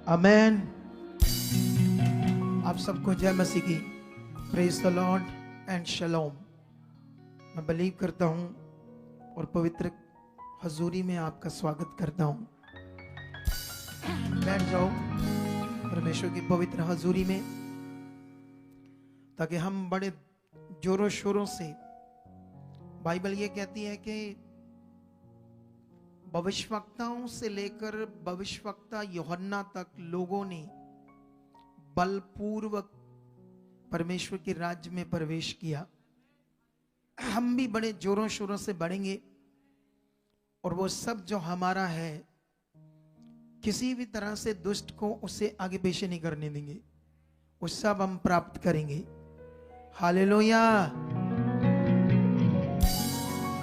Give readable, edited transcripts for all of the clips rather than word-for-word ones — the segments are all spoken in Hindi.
आमेन। आप सबको जय मसीह की। Praise the Lord and shalom. मैं बिलीव करता हूं और पवित्र हजूरी में आपका स्वागत करता हूं। बैठ जाओ परमेश्वर की पवित्र हजूरी में, ताकि हम बड़े जोरों शोरों से, बाइबल ये कहती है कि भविष्यवक्ताओं से लेकर भविष्यवक्ता यूहन्ना तक लोगों ने बलपूर्वक परमेश्वर के राज्य में प्रवेश किया। हम भी बड़े जोरों शोरों से बढ़ेंगे और वो सब जो हमारा है किसी भी तरह से दुष्ट को उसे आगे पीछे नहीं करने देंगे। वो सब हम प्राप्त करेंगे। हालेलुया।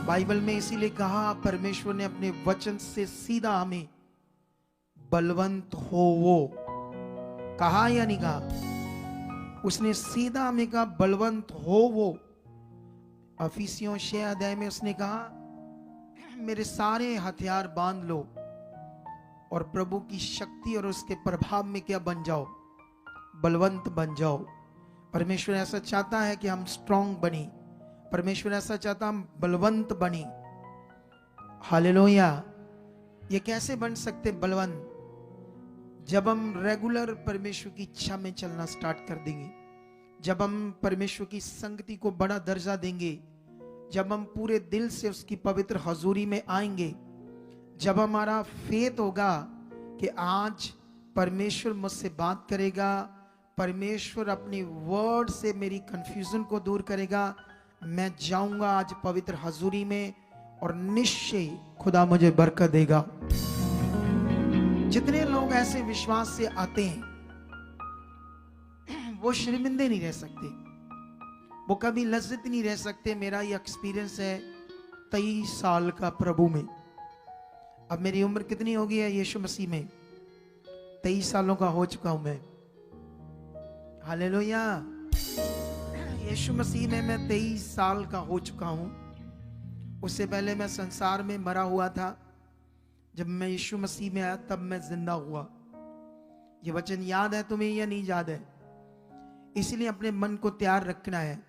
बाइबल में इसीलिए कहा, परमेश्वर ने अपने वचन से सीधा हमें बलवंत हो वो कहा या नहीं कहा? उसने सीधा हमें कहा बलवंत हो वो। अफिसियों 6 अध्याय में उसने कहा, मेरे सारे हथियार बांध लो और प्रभु की शक्ति और उसके प्रभाव में क्या बन जाओ? बलवंत बन जाओ। परमेश्वर ऐसा चाहता है कि हम स्ट्रांग बने। परमेश्वर ऐसा चाहता हम बलवंत बने। हालेलुया। ये कैसे बन सकते बलवंत? जब हम रेगुलर परमेश्वर की इच्छा में चलना स्टार्ट कर देंगे, जब हम परमेश्वर की संगति को बड़ा दर्जा देंगे, जब हम पूरे दिल से उसकी पवित्र हजूरी में आएंगे, जब हमारा फेथ होगा कि आज परमेश्वर मुझसे बात करेगा, परमेश्वर अपने वर्ड से मेरी कंफ्यूजन को दूर करेगा, मैं जाऊंगा आज पवित्र हजूरी में और निश्चय खुदा मुझे बरकत देगा। जितने लोग ऐसे विश्वास से आते हैं वो शर्मिंदे नहीं रह सकते, वो कभी लज्जित नहीं रह सकते। मेरा ये एक्सपीरियंस है 23 साल का प्रभु में। अब मेरी उम्र कितनी हो गई है यीशु मसीह में? 23 सालों का हो चुका हूं मैं। हालेलुया। यीशु मसीह में मैं 23 साल का हो चुका हूं। उससे पहले मैं संसार में मरा हुआ था। जब मैं यीशु मसीह में आया तब मैं जिंदा हुआ। ये वचन याद है तुम्हें या नहीं याद है? इसलिए अपने मन को तैयार रखना है।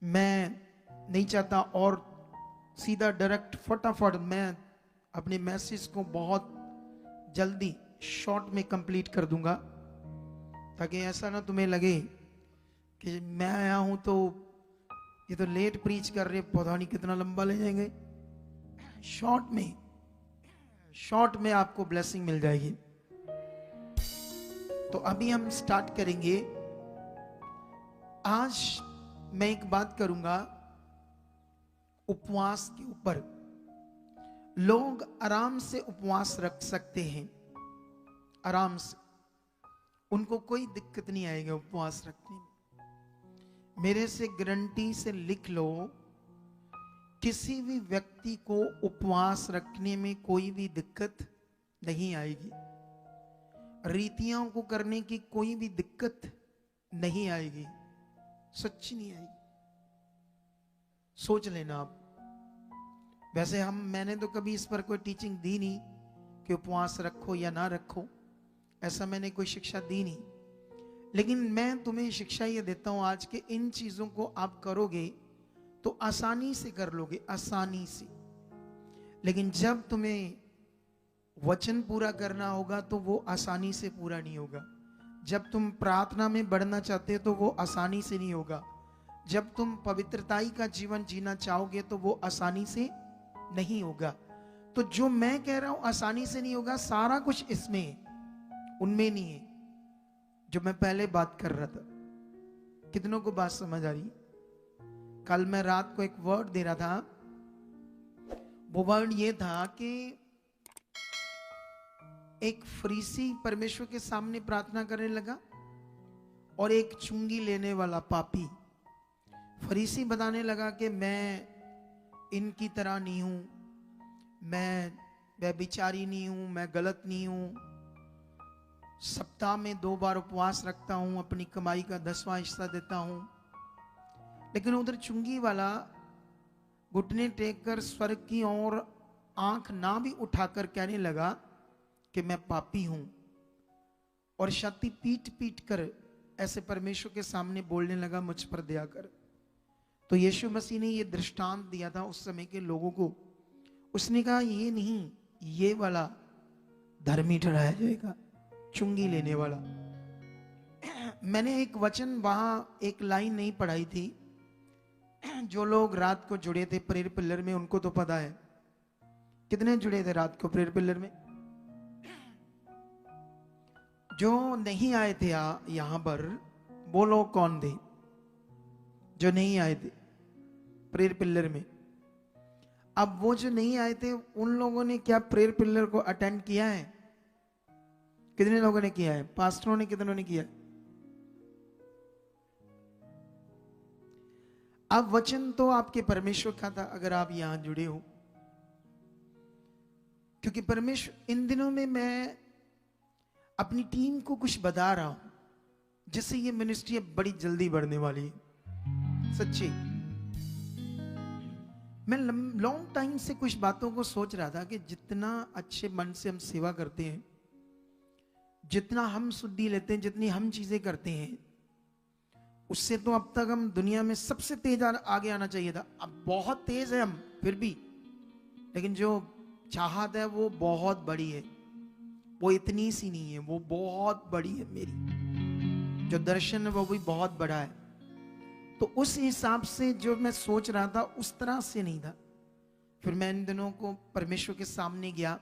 मैं नहीं चाहता और सीधा डायरेक्ट फटाफट मैं अपने मैसेज को बहुत जल्दी शॉर्ट में कंप्लीट कर दूंगा, ताकि ऐसा ना तुम्हें लगे कि मैं आया हूं तो ये तो लेट प्रीच कर रहे, पता नहीं कितना लंबा ले जाएंगे। शॉर्ट में आपको ब्लेसिंग मिल जाएगी। तो अभी हम स्टार्ट करेंगे। आज मैं एक बात करूंगा उपवास के ऊपर। लोग आराम से उपवास रख सकते हैं, आराम से, उनको कोई दिक्कत नहीं आएगी उपवास रखने में। मेरे से गारंटी से लिख लो, किसी भी व्यक्ति को उपवास रखने में कोई भी दिक्कत नहीं आएगी। रीतियों को करने की कोई भी दिक्कत नहीं आएगी, सच्ची नहीं आएगी। सोच लेना आप। वैसे मैंने तो कभी इस पर कोई टीचिंग दी नहीं कि उपवास रखो या ना रखो, ऐसा मैंने कोई शिक्षा दी नहीं। लेकिन मैं तुम्हें शिक्षा ये देता हूं आज के इन चीजों को आप करोगे तो आसानी से कर लोगे, आसानी से। लेकिन जब तुम्हें वचन पूरा करना होगा तो वो आसानी से पूरा नहीं होगा। जब तुम प्रार्थना में बढ़ना चाहते हो तो वो आसानी से नहीं होगा। जब तुम पवित्रताई का जीवन जीना चाहोगे तो वो आसानी से नहीं होगा। तो जो मैं कह रहा हूं आसानी से नहीं होगा, सारा कुछ इसमें है, उनमें नहीं है जो मैं पहले बात कर रहा था। कितनों को बात समझ आ रही? कल मैं रात को एक वर्ड दे रहा था। वो वर्ड ये था कि एक फरीसी परमेश्वर के सामने प्रार्थना करने लगा और एक चुंगी लेने वाला पापी। फरीसी बताने लगा कि मैं इनकी तरह नहीं हूं, मैं व्यभिचारी नहीं हूं, मैं गलत नहीं हूं, सप्ताह में 2 बार उपवास रखता हूं, अपनी कमाई का 10वां हिस्सा देता हूं। लेकिन उधर चुंगी वाला घुटने टेक कर स्वर्ग की ओर आंख ना भी उठाकर कहने लगा कि मैं पापी हूं, और छाती पीट पीट कर ऐसे परमेश्वर के सामने बोलने लगा, मुझ पर दया कर। तो यीशु मसीह ने ये दृष्टांत दिया था उस समय के लोगों को। उसने कहा ये नहीं, ये वाला धर्मी ठहराया जाएगा, चुंगी लेने वाला। मैंने एक वचन वहां एक लाइन नहीं पढ़ाई थी। जो लोग रात को जुड़े थे प्रेयर पिलर में उनको तो पता है। कितने जुड़े थे रात को प्रेयर पिलर में? जो नहीं आए थे यहां पर, वो लोग कौन थे जो नहीं आए थे प्रेयर पिलर में? अब वो जो नहीं आए थे उन लोगों ने क्या प्रेयर पिलर को अटेंड किया है? कितने लोगों ने किया है? पास्टरों ने कितनों ने किया? अब वचन तो आपके परमेश्वर का था अगर आप यहां जुड़े हो, क्योंकि परमेश्वर इन दिनों में मैं अपनी टीम को कुछ बता रहा हूं जिससे ये मिनिस्ट्री अब बड़ी जल्दी बढ़ने वाली है। सच्ची मैं लॉन्ग टाइम से कुछ बातों को सोच रहा था कि जितना अच्छे मन से हम सेवा करते हैं, जितना हम शुद्धि लेते हैं, जितनी हम चीजें करते हैं, उससे तो अब तक हम दुनिया में सबसे तेज आगे आना चाहिए था। अब बहुत तेज है हम फिर भी, लेकिन जो चाहत है वो बहुत बड़ी है। वो इतनी सी नहीं है, वो बहुत बड़ी है। मेरी जो दर्शन है वो भी बहुत बड़ा है। तो उस हिसाब से जो मैं सोच रहा था उस तरह से नहीं था। फिर मैं इन दिनों को परमेश्वर के सामने गया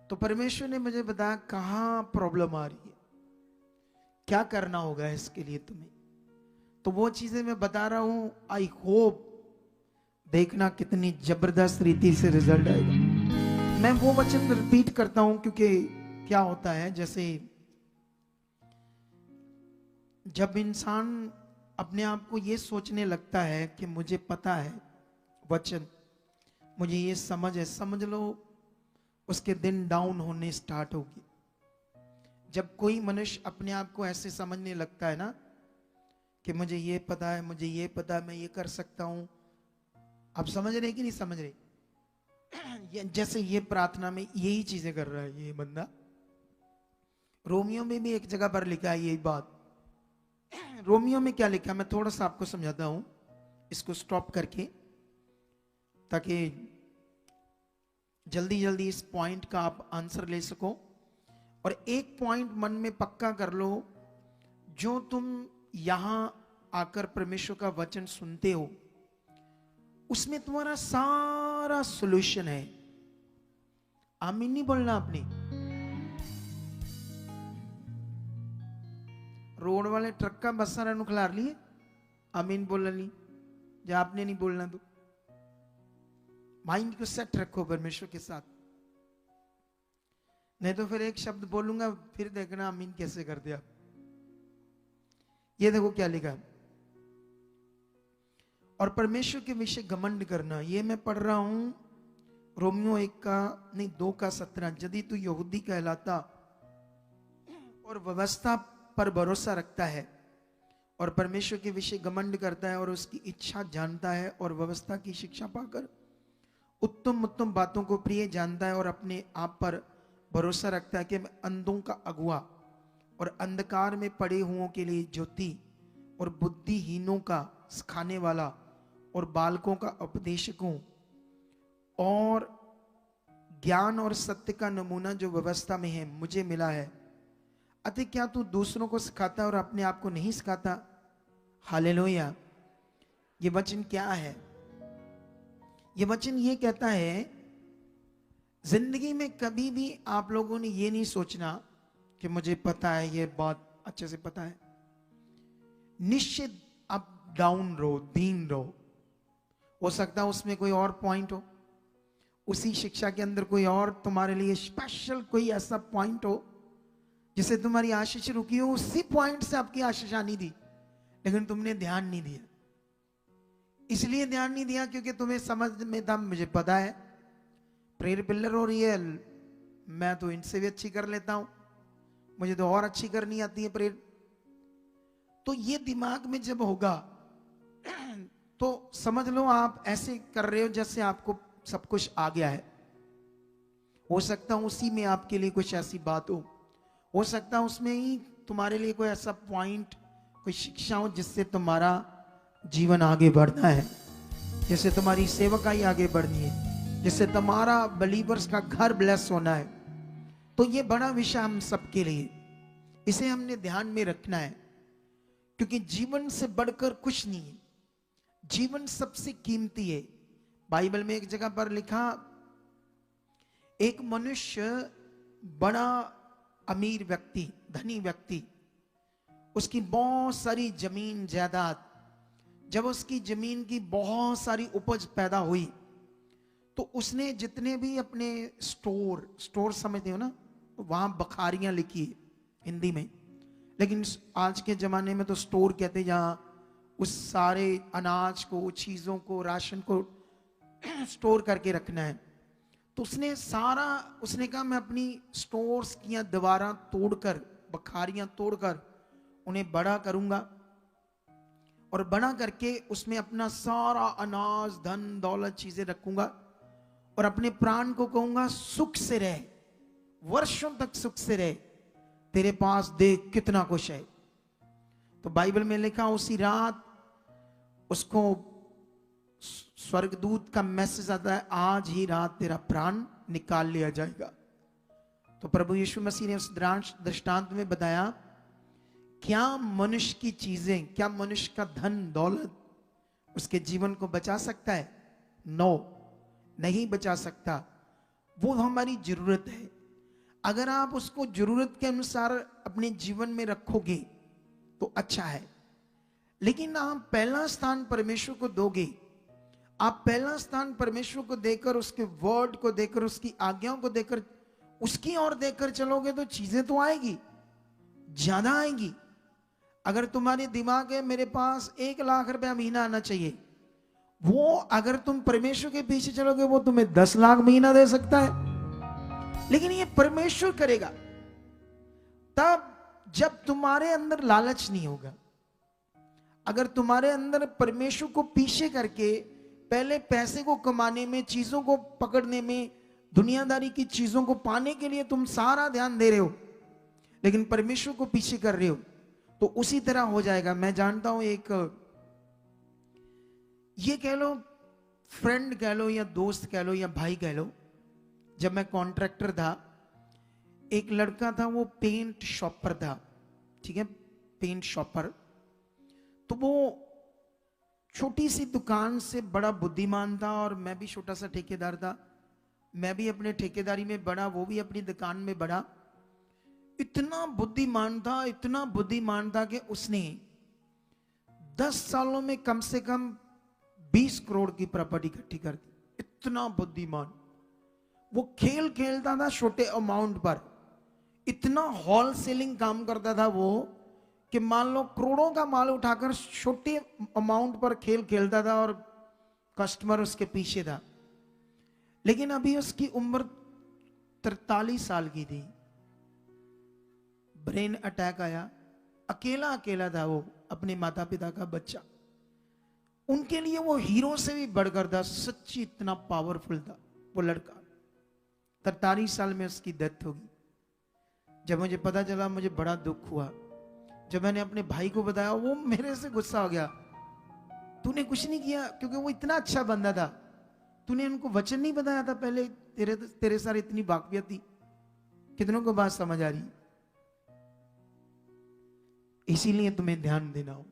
तो परमेश्वर ने मुझे बताया कहां प्रॉब्लम आ रही है, क्या करना होगा इसके लिए तुम्हें। तो वो चीजें मैं बता रहा हूं। आई होप देखना कितनी जबरदस्त रीति से रिजल्ट आएगा। मैं वो वचन रिपीट करता हूं क्योंकि क्या होता है, जैसे जब इंसान अपने आप को ये सोचने लगता है कि मुझे पता है वचन, मुझे ये समझ है, समझ लो उसके दिन डाउन होने स्टार्ट होगी। जब कोई मनुष्य अपने आप को ऐसे समझने लगता है ना कि मुझे ये पता है, मुझे ये पता है, मैं ये कर सकता हूं। आप समझ रहे कि नहीं समझ रहे? जैसे ये प्रार्थना में यही चीजें कर रहा है ये बंदा। रोमियो में भी एक जगह पर लिखा है यही बात। रोमियो में क्या लिखा है मैं थोड़ा सा आपको समझाता हूं, इसको स्टॉप करके, ताकि जल्दी जल्दी इस पॉइंट का आप आंसर ले सको। और एक पॉइंट मन में पक्का कर लो, जो तुम यहां आकर परमेश्वर का वचन सुनते हो उसमें तुम्हारा सारा सॉल्यूशन है। आमीन नहीं बोलना आपने? रोड वाले ट्रक का बस्सा खिलार लिए, आमीन बोलना नहीं। जब आपने नहीं बोलना तो माइंड को सेट रखो परमेश्वर के साथ, नहीं तो फिर एक शब्द बोलूंगा फिर देखना आमीन कैसे कर दिया। ये देखो क्या लिखा है, और परमेश्वर के विषय घमंड करना। ये मैं पढ़ रहा हूं रोमियो 2 का 17। यदि तू यहूदी कहलाता और व्यवस्था पर भरोसा रखता है और परमेश्वर के विषय घमंड करता है और उसकी इच्छा जानता है और व्यवस्था की शिक्षा पाकर उत्तम उत्तम बातों को प्रिय जानता है और अपने आप पर भरोसा रखता है कि मैं अंधों का अगुआ और अंधकार में पड़े हुओं के लिए ज्योति और बुद्धिहीनों का सिखाने वाला और बालकों का उपदेशक हूं और ज्ञान और सत्य का नमूना जो व्यवस्था में है मुझे मिला है। अतः क्या तू दूसरों को सिखाता और अपने आप को नहीं सिखाता? हालेलुया। ये वचन क्या है? ये वचन ये कहता है जिंदगी में कभी भी आप लोगों ने ये नहीं सोचना कि मुझे पता है, ये बात अच्छे से पता है। निश्चित अप डाउन रहो, दीन रहो। हो सकता है उसमें कोई और पॉइंट हो, उसी शिक्षा के अंदर कोई और तुम्हारे लिए स्पेशल कोई ऐसा पॉइंट हो जिसे तुम्हारी आशीष रुकी हो, उसी पॉइंट से आपकी आशीष आनी थी, लेकिन तुमने ध्यान नहीं दिया। इसलिए ध्यान नहीं दिया क्योंकि तुम्हें समझ में था मुझे पता है प्रेयर पिलर हो रही है, मैं तो इनसे भी अच्छी कर लेता हूं, मुझे तो और अच्छी करनी आती है प्रेयर। तो ये दिमाग में जब होगा तो समझ लो आप ऐसे कर रहे हो जैसे आपको सब कुछ आ गया है। हो सकता है उसी में आपके लिए कुछ ऐसी बात हो हो सकता है उसमें ही तुम्हारे लिए कोई ऐसा पॉइंट, कोई शिक्षा हो जिससे तुम्हारा जीवन आगे बढ़ना है, जिससे तुम्हारी सेवकाई आगे बढ़नी है, जिससे तुम्हारा बिलीवर्स का घर ब्लेस होना है। तो ये बड़ा विषय हम सबके लिए, इसे हमने ध्यान में रखना है, क्योंकि जीवन से बढ़कर कुछ नहीं है। जीवन सबसे कीमती है। बाइबल में एक जगह पर लिखा, एक मनुष्य बड़ा अमीर व्यक्ति, धनी व्यक्ति, उसकी बहुत सारी जमीन जायदाद, जब उसकी जमीन की बहुत सारी उपज पैदा हुई तो उसने जितने भी अपने स्टोर समझते हो ना, वहां बखारियां लिखी है हिंदी में, लेकिन आज के जमाने में तो स्टोर कहते, जहां उस सारे अनाज को, चीजों को, राशन को स्टोर करके रखना है। तो उसने कहा मैं अपनी स्टोर्स की दीवारें तोड़कर, बखारियां तोड़कर उन्हें बड़ा करूंगा, और बड़ा करके उसमें अपना सारा अनाज, धन दौलत, चीजें रखूंगा, और अपने प्राण को कहूंगा सुख से रहे, वर्षों तक सुख से रहे, तेरे पास देख कितना कुछ है। तो बाइबल में लिखा, उसी रात उसको स्वर्गदूत का मैसेज आता है, आज ही रात तेरा प्राण निकाल लिया जाएगा। तो प्रभु यीशु मसीह ने उस दृष्टांत में बताया, क्या मनुष्य की चीजें, क्या मनुष्य का धन दौलत उसके जीवन को बचा सकता है? नो, नहीं बचा सकता। वो हमारी जरूरत है। अगर आप उसको जरूरत के अनुसार अपने जीवन में रखोगे तो अच्छा है, लेकिन आप पहला स्थान परमेश्वर को दोगे, आप पहला स्थान परमेश्वर को देकर, उसके वर्ड को देकर, उसकी आज्ञाओं को देकर, उसकी ओर देकर चलोगे तो चीजें तो आएगी, ज्यादा आएंगी। अगर तुम्हारे दिमाग है मेरे पास 1 लाख रुपया महीना आना चाहिए, वो अगर तुम परमेश्वर के पीछे चलोगे वो तुम्हें 10 लाख महीना दे सकता है। लेकिन ये परमेश्वर करेगा तब जब तुम्हारे अंदर लालच नहीं होगा। अगर तुम्हारे अंदर परमेश्वर को पीछे करके पहले पैसे को कमाने में, चीजों को पकड़ने में, दुनियादारी की चीजों को पाने के लिए तुम सारा ध्यान दे रहे हो, लेकिन परमेश्वर को पीछे कर रहे हो, तो उसी तरह हो जाएगा। मैं जानता हूं, एक ये कह लो फ्रेंड कह लो, या दोस्त कह लो, या भाई कह लो, जब मैं कॉन्ट्रैक्टर था, एक लड़का था, वो पेंट शॉपर था, ठीक है, पेंट शॉपर। तो वो छोटी सी दुकान से बड़ा बुद्धिमान था, और मैं भी छोटा सा ठेकेदार था। मैं भी अपने ठेकेदारी में बड़ा, वो भी अपनी दुकान में बड़ा। इतना बुद्धिमान था, इतना बुद्धिमान था कि उसने 10 सालों में कम से कम 20 करोड़ की प्रॉपर्टी इकट्ठी कर दी। इतना बुद्धिमान। वो खेल खेलता था छोटे अमाउंट पर, इतना होलसेलिंग काम करता था वो, कि मान लो करोड़ों का माल उठाकर छोटे अमाउंट पर खेल खेलता था, और कस्टमर उसके पीछे था। लेकिन अभी उसकी उम्र 43 साल की थी, ब्रेन अटैक आया। अकेला अकेला था वो, अपने माता पिता का बच्चा। उनके लिए वो हीरो से भी बढ़कर था, सच्ची इतना पावरफुल था वो लड़का। 43 साल में उसकी डेथ होगी। जब मुझे पता चला, मुझे बड़ा दुख हुआ। जब मैंने अपने भाई को बताया, वो मेरे से गुस्सा हो गया, तूने कुछ नहीं किया, क्योंकि वो इतना अच्छा बंदा था, तूने उनको वचन नहीं बताया था पहले, तेरे सारे इतनी वाकफियत थी। कितनों को बात समझ आ रही? इसीलिए तुम्हें ध्यान देना हो,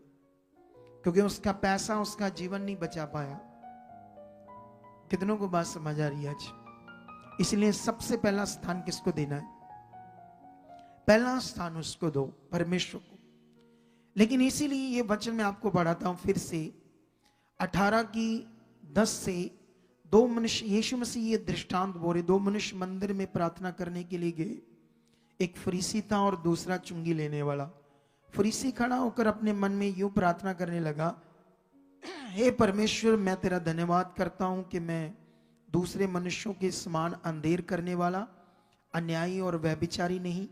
क्योंकि उसका पैसा, उसका जीवन नहीं बचा पाया। कितनों को बात समझ आ रही है आज? इसलिए सबसे पहला स्थान किसको देना है? पहला स्थान उसको दो, परमेश्वर को। लेकिन इसीलिए ये वचन मैं आपको पढ़ाता हूं फिर से, 18:10 से। 2 मनुष्य, यीशु मसीह ये दृष्टांत बोल रहे, 2 मनुष्य मंदिर में प्रार्थना करने के लिए गए। एक फरीसी था और दूसरा चुंगी लेने वाला। फरीसी खड़ा होकर अपने मन में यूं प्रार्थना करने लगा, हे परमेश्वर, मैं तेरा धन्यवाद करता हूं कि मैं दूसरे मनुष्यों के समान अंधेर करने वाला, अन्यायी और व्यभिचारी नहीं,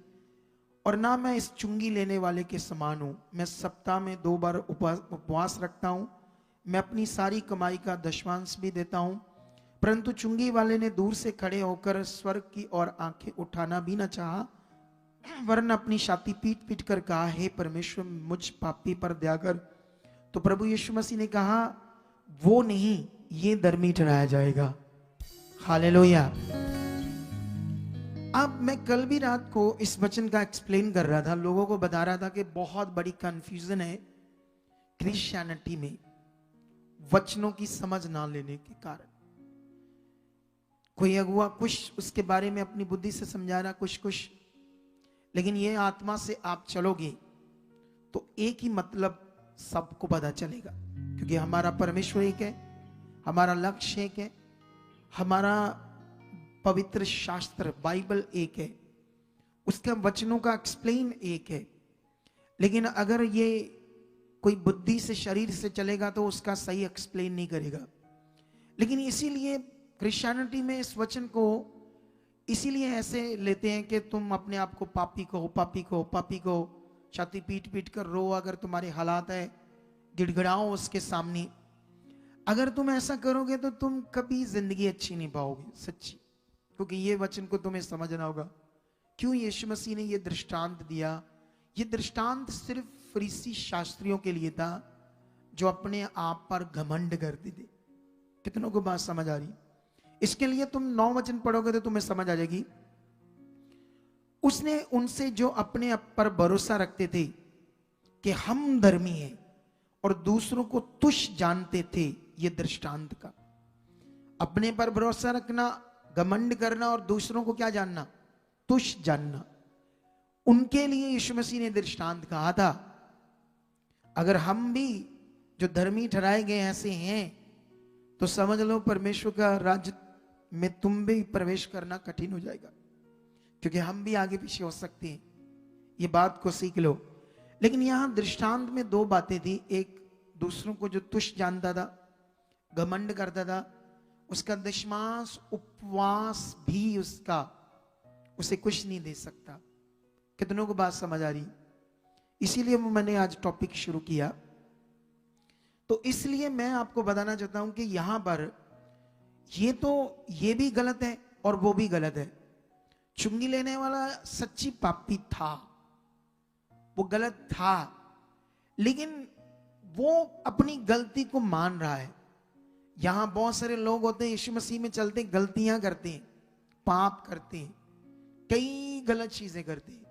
और ना मैं इस चुंगी लेने वाले के समान हूं। मैं सप्ताह में 2 बार उपवास रखता हूं, मैं अपनी सारी कमाई का दशमांश भी देता हूं। परंतु चुंगी वाले ने दूर से खड़े होकर स्वर्ग की ओर आंखें उठाना भी न चाहा वरन अपनी छाती पीट पीट कर कहा, हे परमेश्वर मुझ पापी पर दया कर, तो प्रभु यीशु मसीह ने कहा, वो नहीं, ये धर्मी ठहराया जाएगा। हालेलुया। अब मैं कल भी रात को इस वचन का एक्सप्लेन कर रहा था, लोगों को बता रहा था कि बहुत बड़ी कंफ्यूजन है क्रिश्चियनिटी में वचनों की समझ ना लेने के कारण। कोई अगुआ कुछ उसके बारे में अपनी बुद्धि से समझा रहा, कुछ, लेकिन ये आत्मा से आप चलोगे तो एक ही मतलब सबको पता चलेगा, क्योंकि हमारा परमेश्वर एक है, हमारा लक्ष्य एक है, हमारा पवित्र शास्त्र बाइबल एक है, उसका वचनों का एक्सप्लेन एक है। लेकिन अगर ये कोई बुद्धि से शरीर से चलेगा तो उसका सही एक्सप्लेन नहीं करेगा। लेकिन इसीलिए क्रिश्चियनिटी में इस वचन को इसीलिए ऐसे लेते हैं कि तुम अपने आप को पापी को छाती पीट पीट कर रो, अगर तुम्हारे हालात है गिड़गिड़ाओ उसके सामने। अगर तुम ऐसा करोगे तो तुम कभी जिंदगी अच्छी नहीं पाओगे, सच्ची, क्योंकि ये वचन को तुम्हें समझना होगा। क्यों यीशु मसीह ने ये दृष्टांत दिया? ये दृष्टांत सिर्फ फरीसी शास्त्रियों के लिए था जो अपने आप पर घमंड करते थे। कितनों को बात समझ आ रही? इसके लिए तुम 9 वचन पढ़ोगे तो तुम्हें समझ आ जाएगी। उसने उनसे जो अपने आप पर भरोसा रखते थे कि हम धर्मी हैं और दूसरों को तुच्छ जानते थे, ये दृष्टांत का। अपने पर भरोसा रखना, घमंड करना और दूसरों को क्या जानना? तुच्छ जानना। उनके लिए यीशु मसीह ने दृष्टांत कहा था। अगर हम भी जो धर्मी ठहराए गए ऐसे हैं तो समझ लो परमेश्वर का राज्य में तुम भी प्रवेश करना कठिन हो जाएगा, क्योंकि हम भी आगे पीछे हो सकते हैं। ये बात को सीख लो। लेकिन यहां दृष्टांत में 2 बातें थी। एक, दूसरों को जो तुच्छ जानता था, घमंड करता था, उसका दशमांश उपवास भी उसे कुछ नहीं दे सकता। कितनों को बात समझ आ रही? इसीलिए मैंने आज टॉपिक शुरू किया। तो इसलिए मैं आपको बताना चाहता हूं कि यहां पर ये भी गलत है और वो भी गलत है। चुंगी लेने वाला सच्ची पापी था, वो गलत था, लेकिन वो अपनी गलती को मान रहा है। यहां बहुत सारे लोग होते हैं यीशु मसीह में चलते, गलतियां करते हैं, पाप करते हैं, कई गलत चीजें करते हैं,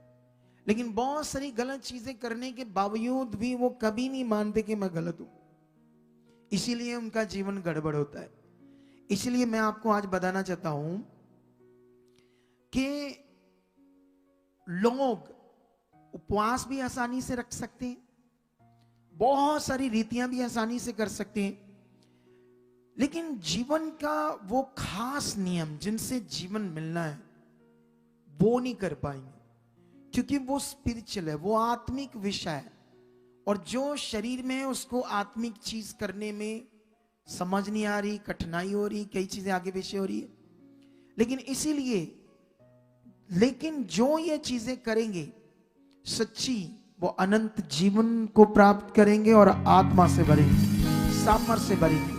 लेकिन बहुत सारी गलत चीजें करने के बावजूद भी वो कभी नहीं मानते कि मैं गलत हूं। इसीलिए उनका जीवन गड़बड़ होता है। इसलिए मैं आपको आज बताना चाहता हूं कि लोग उपवास भी आसानी से रख सकते हैं, बहुत सारी रीतियां भी आसानी से कर सकते हैं, लेकिन जीवन का वो खास नियम जिनसे जीवन मिलना है वो नहीं कर पाएंगे, क्योंकि वो स्पिरिचुअल है, वो आत्मिक विषय है। और जो शरीर में है उसको आत्मिक चीज करने में समझ नहीं आ रही, कठिनाई हो रही, कई चीजें आगे पीछे हो रही है। लेकिन जो ये चीजें करेंगे सच्ची, वो अनंत जीवन को प्राप्त करेंगे और आत्मा से भरेंगे, सामर्थ्य से भरेंगे।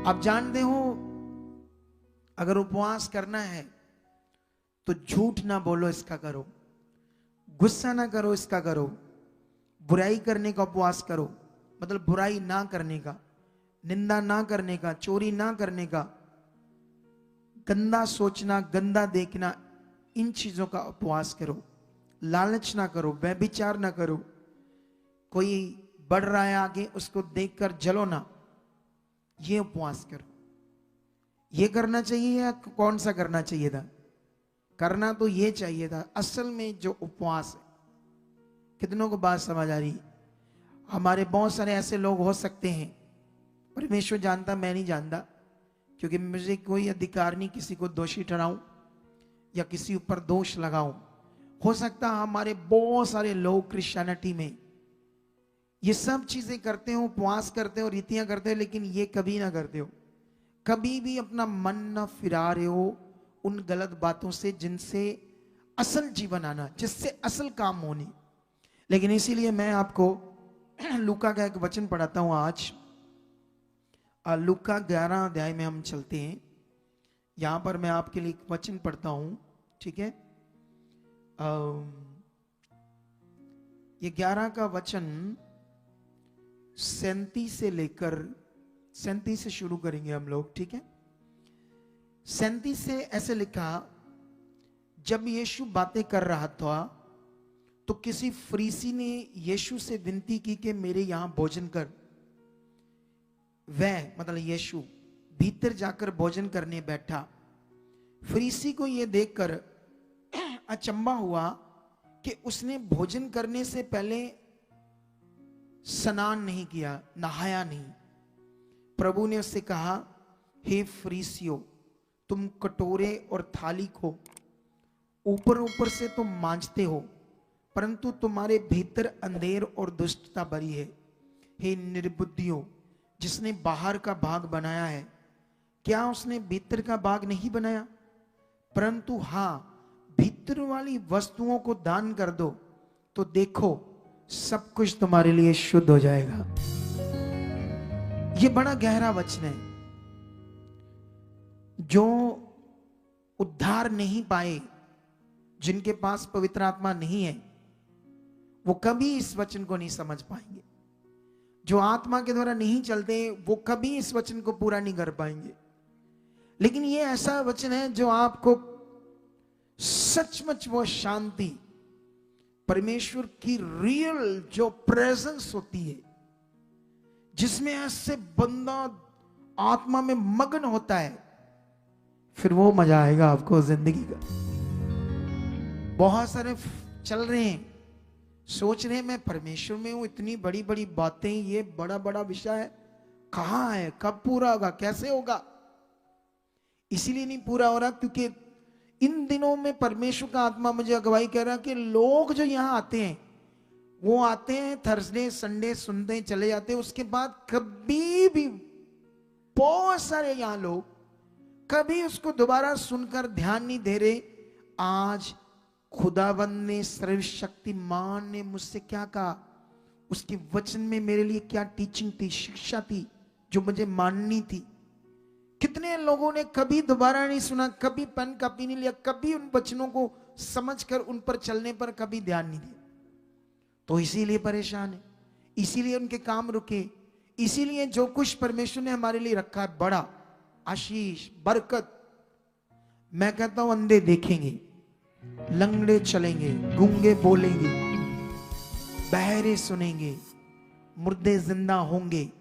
आप जानते हो, अगर उपवास करना है तो झूठ ना बोलो, इसका करो। गुस्सा ना करो, इसका करो। बुराई करने का उपवास करो, मतलब बुराई ना करने का, निंदा ना करने का, चोरी ना करने का, गंदा सोचना, गंदा देखना, इन चीजों का उपवास करो। लालच ना करो, व्यभिचार ना करो। कोई बढ़ रहा है आगे, उसको देखकर जलो ना, ये उपवास करो। ये करना चाहिए या कौन सा करना चाहिए था? करना तो ये चाहिए था। असल में जो उपवास है, कितनों को बात समझ आ रही? हमारे बहुत सारे ऐसे लोग हो सकते हैं, परमेश्वर जानता, मैं नहीं जानता, क्योंकि मुझे कोई अधिकार नहीं किसी को दोषी ठहराऊं या किसी ऊपर दोष लगाऊं। हो सकता हमारे बहुत सारे लोग क्रिश्चियनिटी में ये सब चीजें करते हो, उपवास करते हो, रीतियां करते हो, लेकिन ये कभी ना करते हो, कभी भी अपना मन ना फिरा रहे हो उन गलत बातों से जिनसे असल जीवन आना, जिससे असल काम होने। लेकिन इसीलिए मैं आपको लूका का एक वचन पढ़ाता हूं आज। लूका 11 अध्याय में हम चलते हैं। यहां पर मैं आपके लिए एक वचन पढ़ता हूं, ठीक है? ये 11 का वचन 37 से लेकर 37 से शुरू करेंगे हम लोग, ठीक है। 37 से ऐसे लिखा, जब यीशु बातें कर रहा था तो किसी फरीसी ने यीशु से विनती की कि मेरे यहां भोजन कर। वह मतलब यीशु भीतर जाकर भोजन करने बैठा। फरीसी को यह देखकर अचंभा हुआ कि उसने भोजन करने से पहले स्नान नहीं किया, नहाया नहीं। प्रभु ने उससे कहा, हे फरीसियों, तुम कटोरे और थाली को ऊपर ऊपर से तो मांजते हो, परंतु तुम्हारे भीतर अंधेर और दुष्टता भरी है। हे निर्बुद्धियों, जिसने बाहर का भाग बनाया है, क्या उसने भीतर का भाग नहीं बनाया? परंतु हां, भीतर वाली वस्तुओं को दान कर दो, तो देखो सब कुछ तुम्हारे लिए शुद्ध हो जाएगा। यह बड़ा गहरा वचन है। जो उद्धार नहीं पाए, जिनके पास पवित्र आत्मा नहीं है, वो कभी इस वचन को नहीं समझ पाएंगे। जो आत्मा के द्वारा नहीं चलते, वो कभी इस वचन को पूरा नहीं कर पाएंगे। लेकिन ये ऐसा वचन है जो आपको सचमुच वो शांति, परमेश्वर की रियल जो प्रेजेंस होती है, जिसमें ऐसे बंदा आत्मा में मगन होता है, फिर वो मजा आएगा आपको जिंदगी का। बहुत सारे चल रहे हैं, सोच रहे हैं मैं परमेश्वर में हूं, इतनी बड़ी बड़ी बातें, ये बड़ा बड़ा विषय है, कहां है, कब पूरा होगा, कैसे होगा? इसीलिए नहीं पूरा हो रहा क्योंकि इन दिनों में परमेश्वर का आत्मा मुझे अगुवाई कह रहा है कि लोग जो यहां आते हैं, वो आते हैं थर्सडे संडे सुनते हैं, चले जाते हैं। उसके बाद कभी भी बहुत सारे यहां लोग कभी उसको दोबारा सुनकर ध्यान नहीं दे रहे। आज खुदाबंद ने, सर्वशक्तिमान ने मुझसे क्या कहा, उसके वचन में मेरे लिए क्या टीचिंग थी, शिक्षा थी, जो मुझे माननी थी। कितने लोगों ने कभी दोबारा नहीं सुना, कभी पेन कॉपी नहीं लिया, कभी उन वचनों को समझकर उन पर चलने पर कभी ध्यान नहीं दिया। तो इसीलिए परेशान है, इसीलिए उनके काम रुके, इसीलिए जो कुछ परमेश्वर ने हमारे लिए रखा है, बड़ा आशीष, बरकत, मैं कहता हूं अंधे देखेंगे, लंगड़े चलेंगे, गूंगे बोलेंगे, बहरे सुनेंगे, मुर्दे जिंदा होंगे,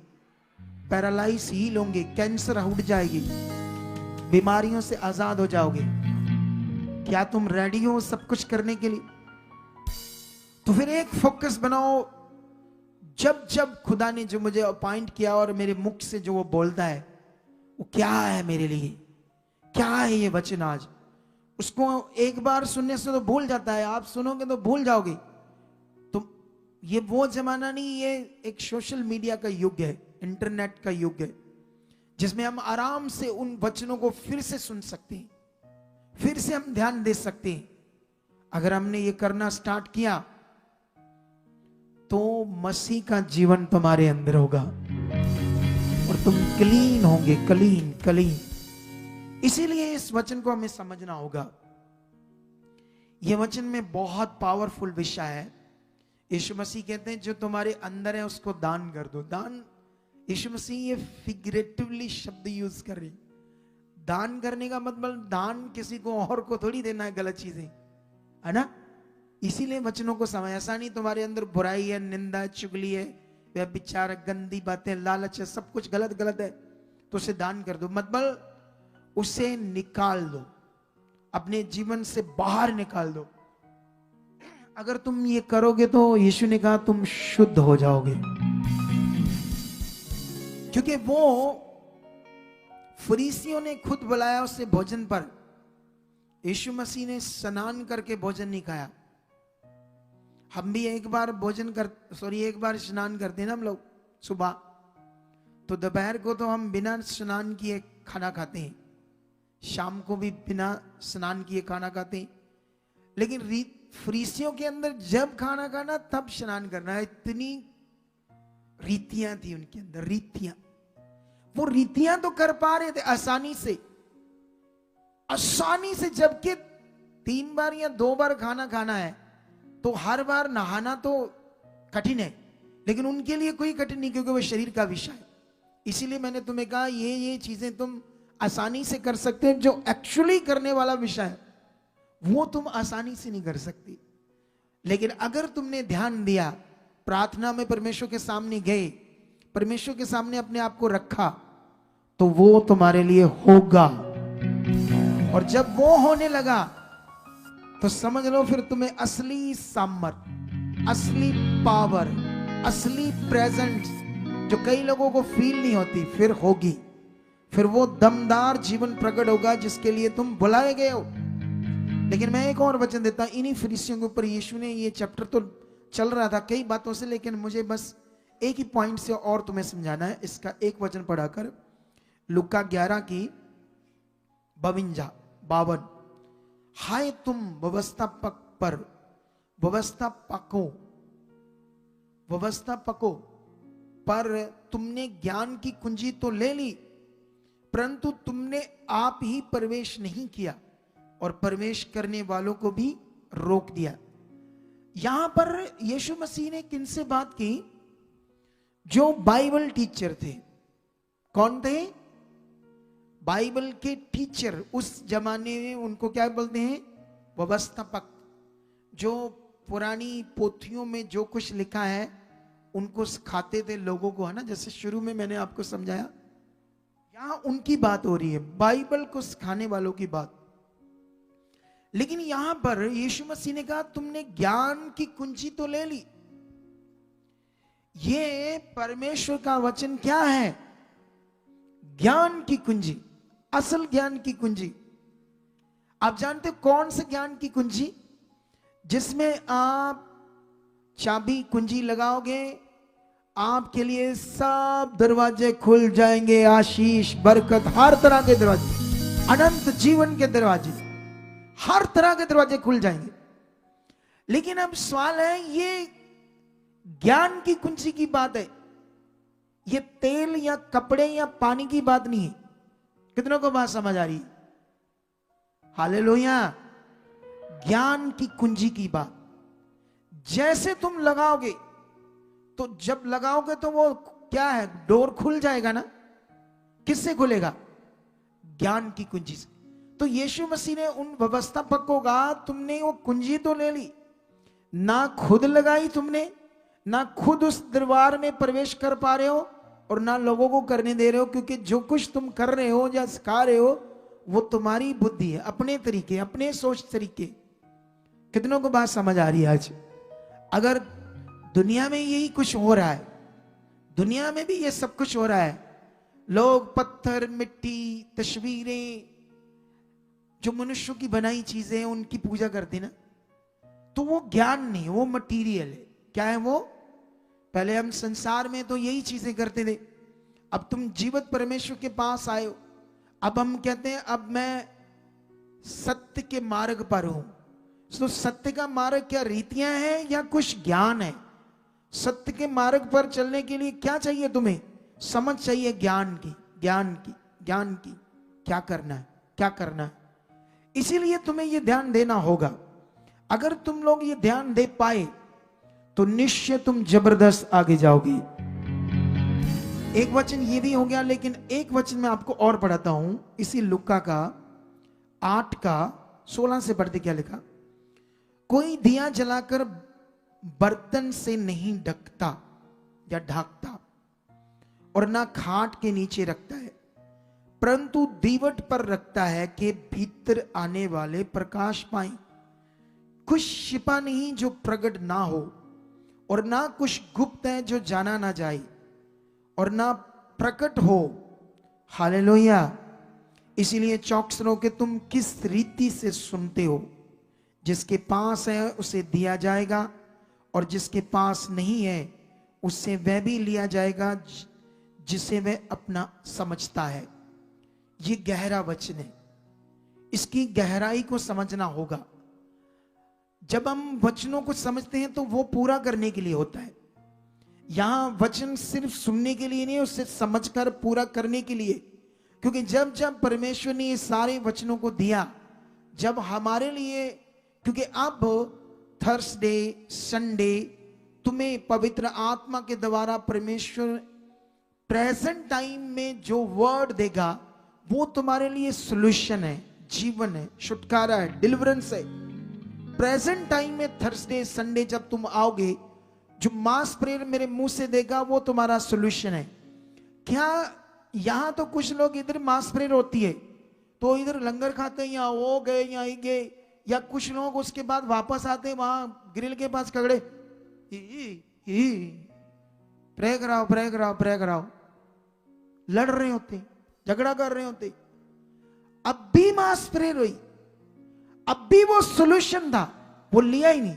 पैरालाइज हील होंगे, कैंसर उठ जाएगी, बीमारियों से आजाद हो जाओगे। क्या तुम रेडी हो सब कुछ करने के लिए? तो फिर एक फोकस बनाओ। जब जब खुदा ने जो मुझे अपॉइंट किया और मेरे मुख से जो वो बोलता है, वो क्या है मेरे लिए, क्या है ये वचन आज, उसको एक बार सुनने से तो भूल जाता है, आप सुनोगे तो भूल जाओगे। तो ये वो जमाना नहीं, ये एक सोशल मीडिया का युग है, इंटरनेट का युग है, जिसमें हम आराम से उन वचनों को फिर से सुन सकते हैं, फिर से हम ध्यान दे सकते हैं। अगर हमने ये करना स्टार्ट किया तो मसीह का जीवन तुम्हारे अंदर होगा और तुम क्लीन होंगे, क्लीन क्लीन। इसीलिए इस वचन को हमें समझना होगा। यह वचन में बहुत पावरफुल विषय है। यीशु मसीह कहते हैं जो तुम्हारे अंदर है उसको दान कर दो। दान, यीशु मसीह ये फिगरेटिवली शब्द यूज कर रहे। दान करने का मतलब दान किसी को और को थोड़ी देना है, गलत चीजें है ना। इसीलिए वचनों को समझ, ऐसा नहीं तुम्हारे अंदर बुराई है, निंदा है, चुगली है, व्यभिचार, गंदी बातें, लालच है, सब कुछ गलत गलत है, तो उसे दान कर दो। मतलब उसे निकाल दो, अपने जीवन से बाहर निकाल दो। अगर तुम ये करोगे तो यीशु ने कहा तुम शुद्ध हो जाओगे। क्योंकि वो फरीसियों ने खुद बुलाया उसे भोजन पर, यीशु मसीह ने स्नान करके भोजन नहीं खाया। हम भी एक बार एक बार स्नान करते हैं ना हम लोग सुबह, तो दोपहर को तो हम बिना स्नान किए खाना खाते हैं, शाम को भी बिना स्नान किए खाना खाते हैं। लेकिन फरीसियों के अंदर जब खाना खाना तब स्नान करना है, इतनी रीतियां थी उनके अंदर, रीतियां। वो रीतियां तो कर पा रहे थे आसानी से, जबकि 3 बार या 2 बार खाना खाना है तो हर बार नहाना तो कठिन है, लेकिन उनके लिए कोई कठिन नहीं, क्योंकि वो शरीर का विषय है। इसीलिए मैंने तुम्हें कहा ये चीजें तुम आसानी से कर सकते हैं, जो एक्चुअली करने वाला विषय है वो तुम आसानी से नहीं कर सकती। लेकिन अगर तुमने ध्यान दिया, प्रार्थना में परमेश्वर के सामने गए, परमेश्वर के सामने अपने आप को रखा, तो वो तुम्हारे लिए होगा। और जब वो होने लगा तो समझ लो फिर तुम्हें असली सामर्थ, असली पावर, असली प्रेजेंस जो कई लोगों को फील नहीं होती, फिर होगी। फिर वो दमदार जीवन प्रकट होगा जिसके लिए तुम बुलाए गए हो। लेकिन मैं एक और वचन देता हूं, इन्हीं फरीसियों के ऊपर यीशु ने, ये चैप्टर तो चल रहा था कई बातों से, लेकिन मुझे बस एक ही पॉइंट से और तुम्हें समझाना है। इसका एक वचन पढ़ाकर, लुका 11 की 52। हाय तुम व्यवस्थापकों पर तुमने ज्ञान की कुंजी तो ले ली, परंतु तुमने आप ही प्रवेश नहीं किया और प्रवेश करने वालों को भी रोक दिया। यहां पर यीशु मसीह ने किनसे बात की? जो बाइबल टीचर थे। कौन थे? बाइबल के टीचर। उस जमाने में उनको क्या बोलते हैं? व्यवस्थापक। जो पुरानी पोथियों में जो कुछ लिखा है उनको सिखाते थे लोगों को, है ना। जैसे शुरू में मैंने आपको समझाया, यहां उनकी बात हो रही है, बाइबल को सिखाने वालों की बात। लेकिन यहां पर यीशु मसीह ने कहा तुमने ज्ञान की कुंजी तो ले ली। ये परमेश्वर का वचन क्या है? ज्ञान की कुंजी, असल ज्ञान की कुंजी। आप जानते हो कौन से ज्ञान की कुंजी? जिसमें आप चाबी कुंजी लगाओगे, आपके लिए सब दरवाजे खुल जाएंगे। आशीष, बरकत, हर तरह के दरवाजे, अनंत जीवन के दरवाजे, हर तरह के दरवाजे खुल जाएंगे। लेकिन अब सवाल है, ये ज्ञान की कुंजी की बात है, ये तेल या कपड़े या पानी की बात नहीं है। कितनों को बात समझ आ रही है? हालेलुया। ज्ञान की कुंजी की बात। जैसे तुम लगाओगे, तो जब लगाओगे तो वो क्या है? डोर खुल जाएगा ना। किससे खुलेगा? ज्ञान की कुंजी से। तो यीशु मसीह ने उन व्यवस्थापकों का, तुमने वो कुंजी तो ले ली, ना खुद लगाई तुमने, ना खुद उस दरबार में प्रवेश कर पा रहे हो और ना लोगों को करने दे रहे हो, क्योंकि जो कुछ तुम कर रहे हो या सिखा रहे हो वो तुम्हारी बुद्धि है, अपने तरीके, अपने सोच तरीके। कितनों को बात समझ आ रही है आज? अगर दुनिया में यही कुछ हो रहा है, दुनिया में भी ये सब कुछ हो रहा है, लोग पत्थर, मिट्टी, तस्वीरें, जो मनुष्यों की बनाई चीजें उनकी पूजा करते ना, तो वो ज्ञान नहीं, वो मटीरियल है। क्या है वो? पहले हम संसार में तो यही चीजें करते थे, अब तुम जीवित परमेश्वर के पास आए हो, अब हम कहते हैं अब मैं सत्य के मार्ग पर हूं। तो सत्य का मार्ग क्या रीतियां हैं या कुछ ज्ञान है? सत्य के मार्ग पर चलने के लिए क्या चाहिए? तुम्हें समझ चाहिए ज्ञान की, ज्ञान की, ज्ञान की। क्या करना है, क्या करना है। इसीलिए तुम्हें यह ध्यान देना होगा। अगर तुम लोग ये ध्यान दे पाए तो निश्चय तुम जबरदस्त आगे जाओगे। एक वचन ये भी हो गया, लेकिन एक वचन मैं आपको और पढ़ाता हूं, इसी लुका का 8 का 16 से पढ़ते। क्या लिखा? कोई दिया जलाकर बर्तन से नहीं ढकता या ढाकता, और ना खाट के नीचे रखता है, परंतु दीवट पर रखता है कि भीतर आने वाले प्रकाश पाएं। कुछ छिपा नहीं जो प्रकट ना हो, और ना कुछ गुप्त है जो जाना ना जाए, और ना प्रकट हो। हालेलुया। इसीलिए चौकस रहो कि तुम किस रीति से सुनते हो। जिसके पास है उसे दिया जाएगा, और जिसके पास नहीं है उससे वह भी लिया जाएगा जिसे वह अपना समझता है। ये गहरा वचन है, इसकी गहराई को समझना होगा। जब हम वचनों को समझते हैं तो वो पूरा करने के लिए होता है। यहां वचन सिर्फ सुनने के लिए नहीं, उससे समझकर पूरा करने के लिए। क्योंकि जब जब परमेश्वर ने ये सारे वचनों को दिया, जब हमारे लिए, क्योंकि अब थर्सडे संडे तुम्हें पवित्र आत्मा के द्वारा परमेश्वर प्रेजेंट टाइम में जो वर्ड देगा वो तुम्हारे लिए सॉल्यूशन है, जीवन है, छुटकारा है, डिलीवरेंस है। प्रेजेंट टाइम में थर्सडे संडे जब तुम आओगे, जो मास प्रेयर मेरे मुंह से देगा वो तुम्हारा सॉल्यूशन है। क्या यहां तो कुछ लोग इधर मास प्रेयर होती है तो इधर लंगर खाते हैं, यहाँ वो गए यहाँ ही गए, या कुछ लोग उसके बाद वापस आते हैं वहां ग्रिल के पास खड़े प्रे कराओ प्रे कराओ प्रे कराओ, लड़ रहे होते, झगड़ा कर रहे होते। अब भी मास प्रेयर हुई, अब भी वो सॉल्यूशन था, वो लिया ही नहीं,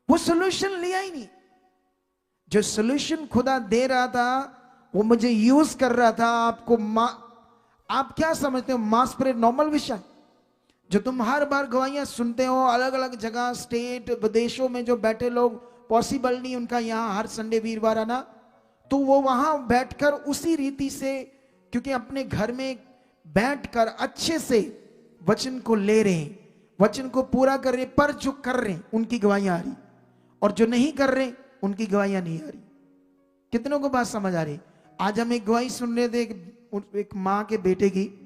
वो सॉल्यूशन लिया ही नहीं। जो सॉल्यूशन खुदा दे रहा था वो मुझे यूज कर रहा था। आप क्या समझते हो मास प्रेयर नॉर्मल विषय जो तुम हर बार गवाहियां सुनते हो अलग अलग जगह स्टेट विदेशों में जो बैठे लोग, पॉसिबल नहीं उनका यहां हर संडे वीरवार आना, तो वो वहां बैठकर उसी रीति से, क्योंकि अपने घर में बैठकर अच्छे से वचन को ले रहे हैं, वचन को पूरा कर रहे, पर जो कर रहे हैं उनकी गवाहियां आ रही और जो नहीं कर रहे उनकी गवाहियां नहीं आ रही। कितनों को बात समझ आ रही? आज हम एक गवाही सुन रहे थे एक माँ के बेटे की।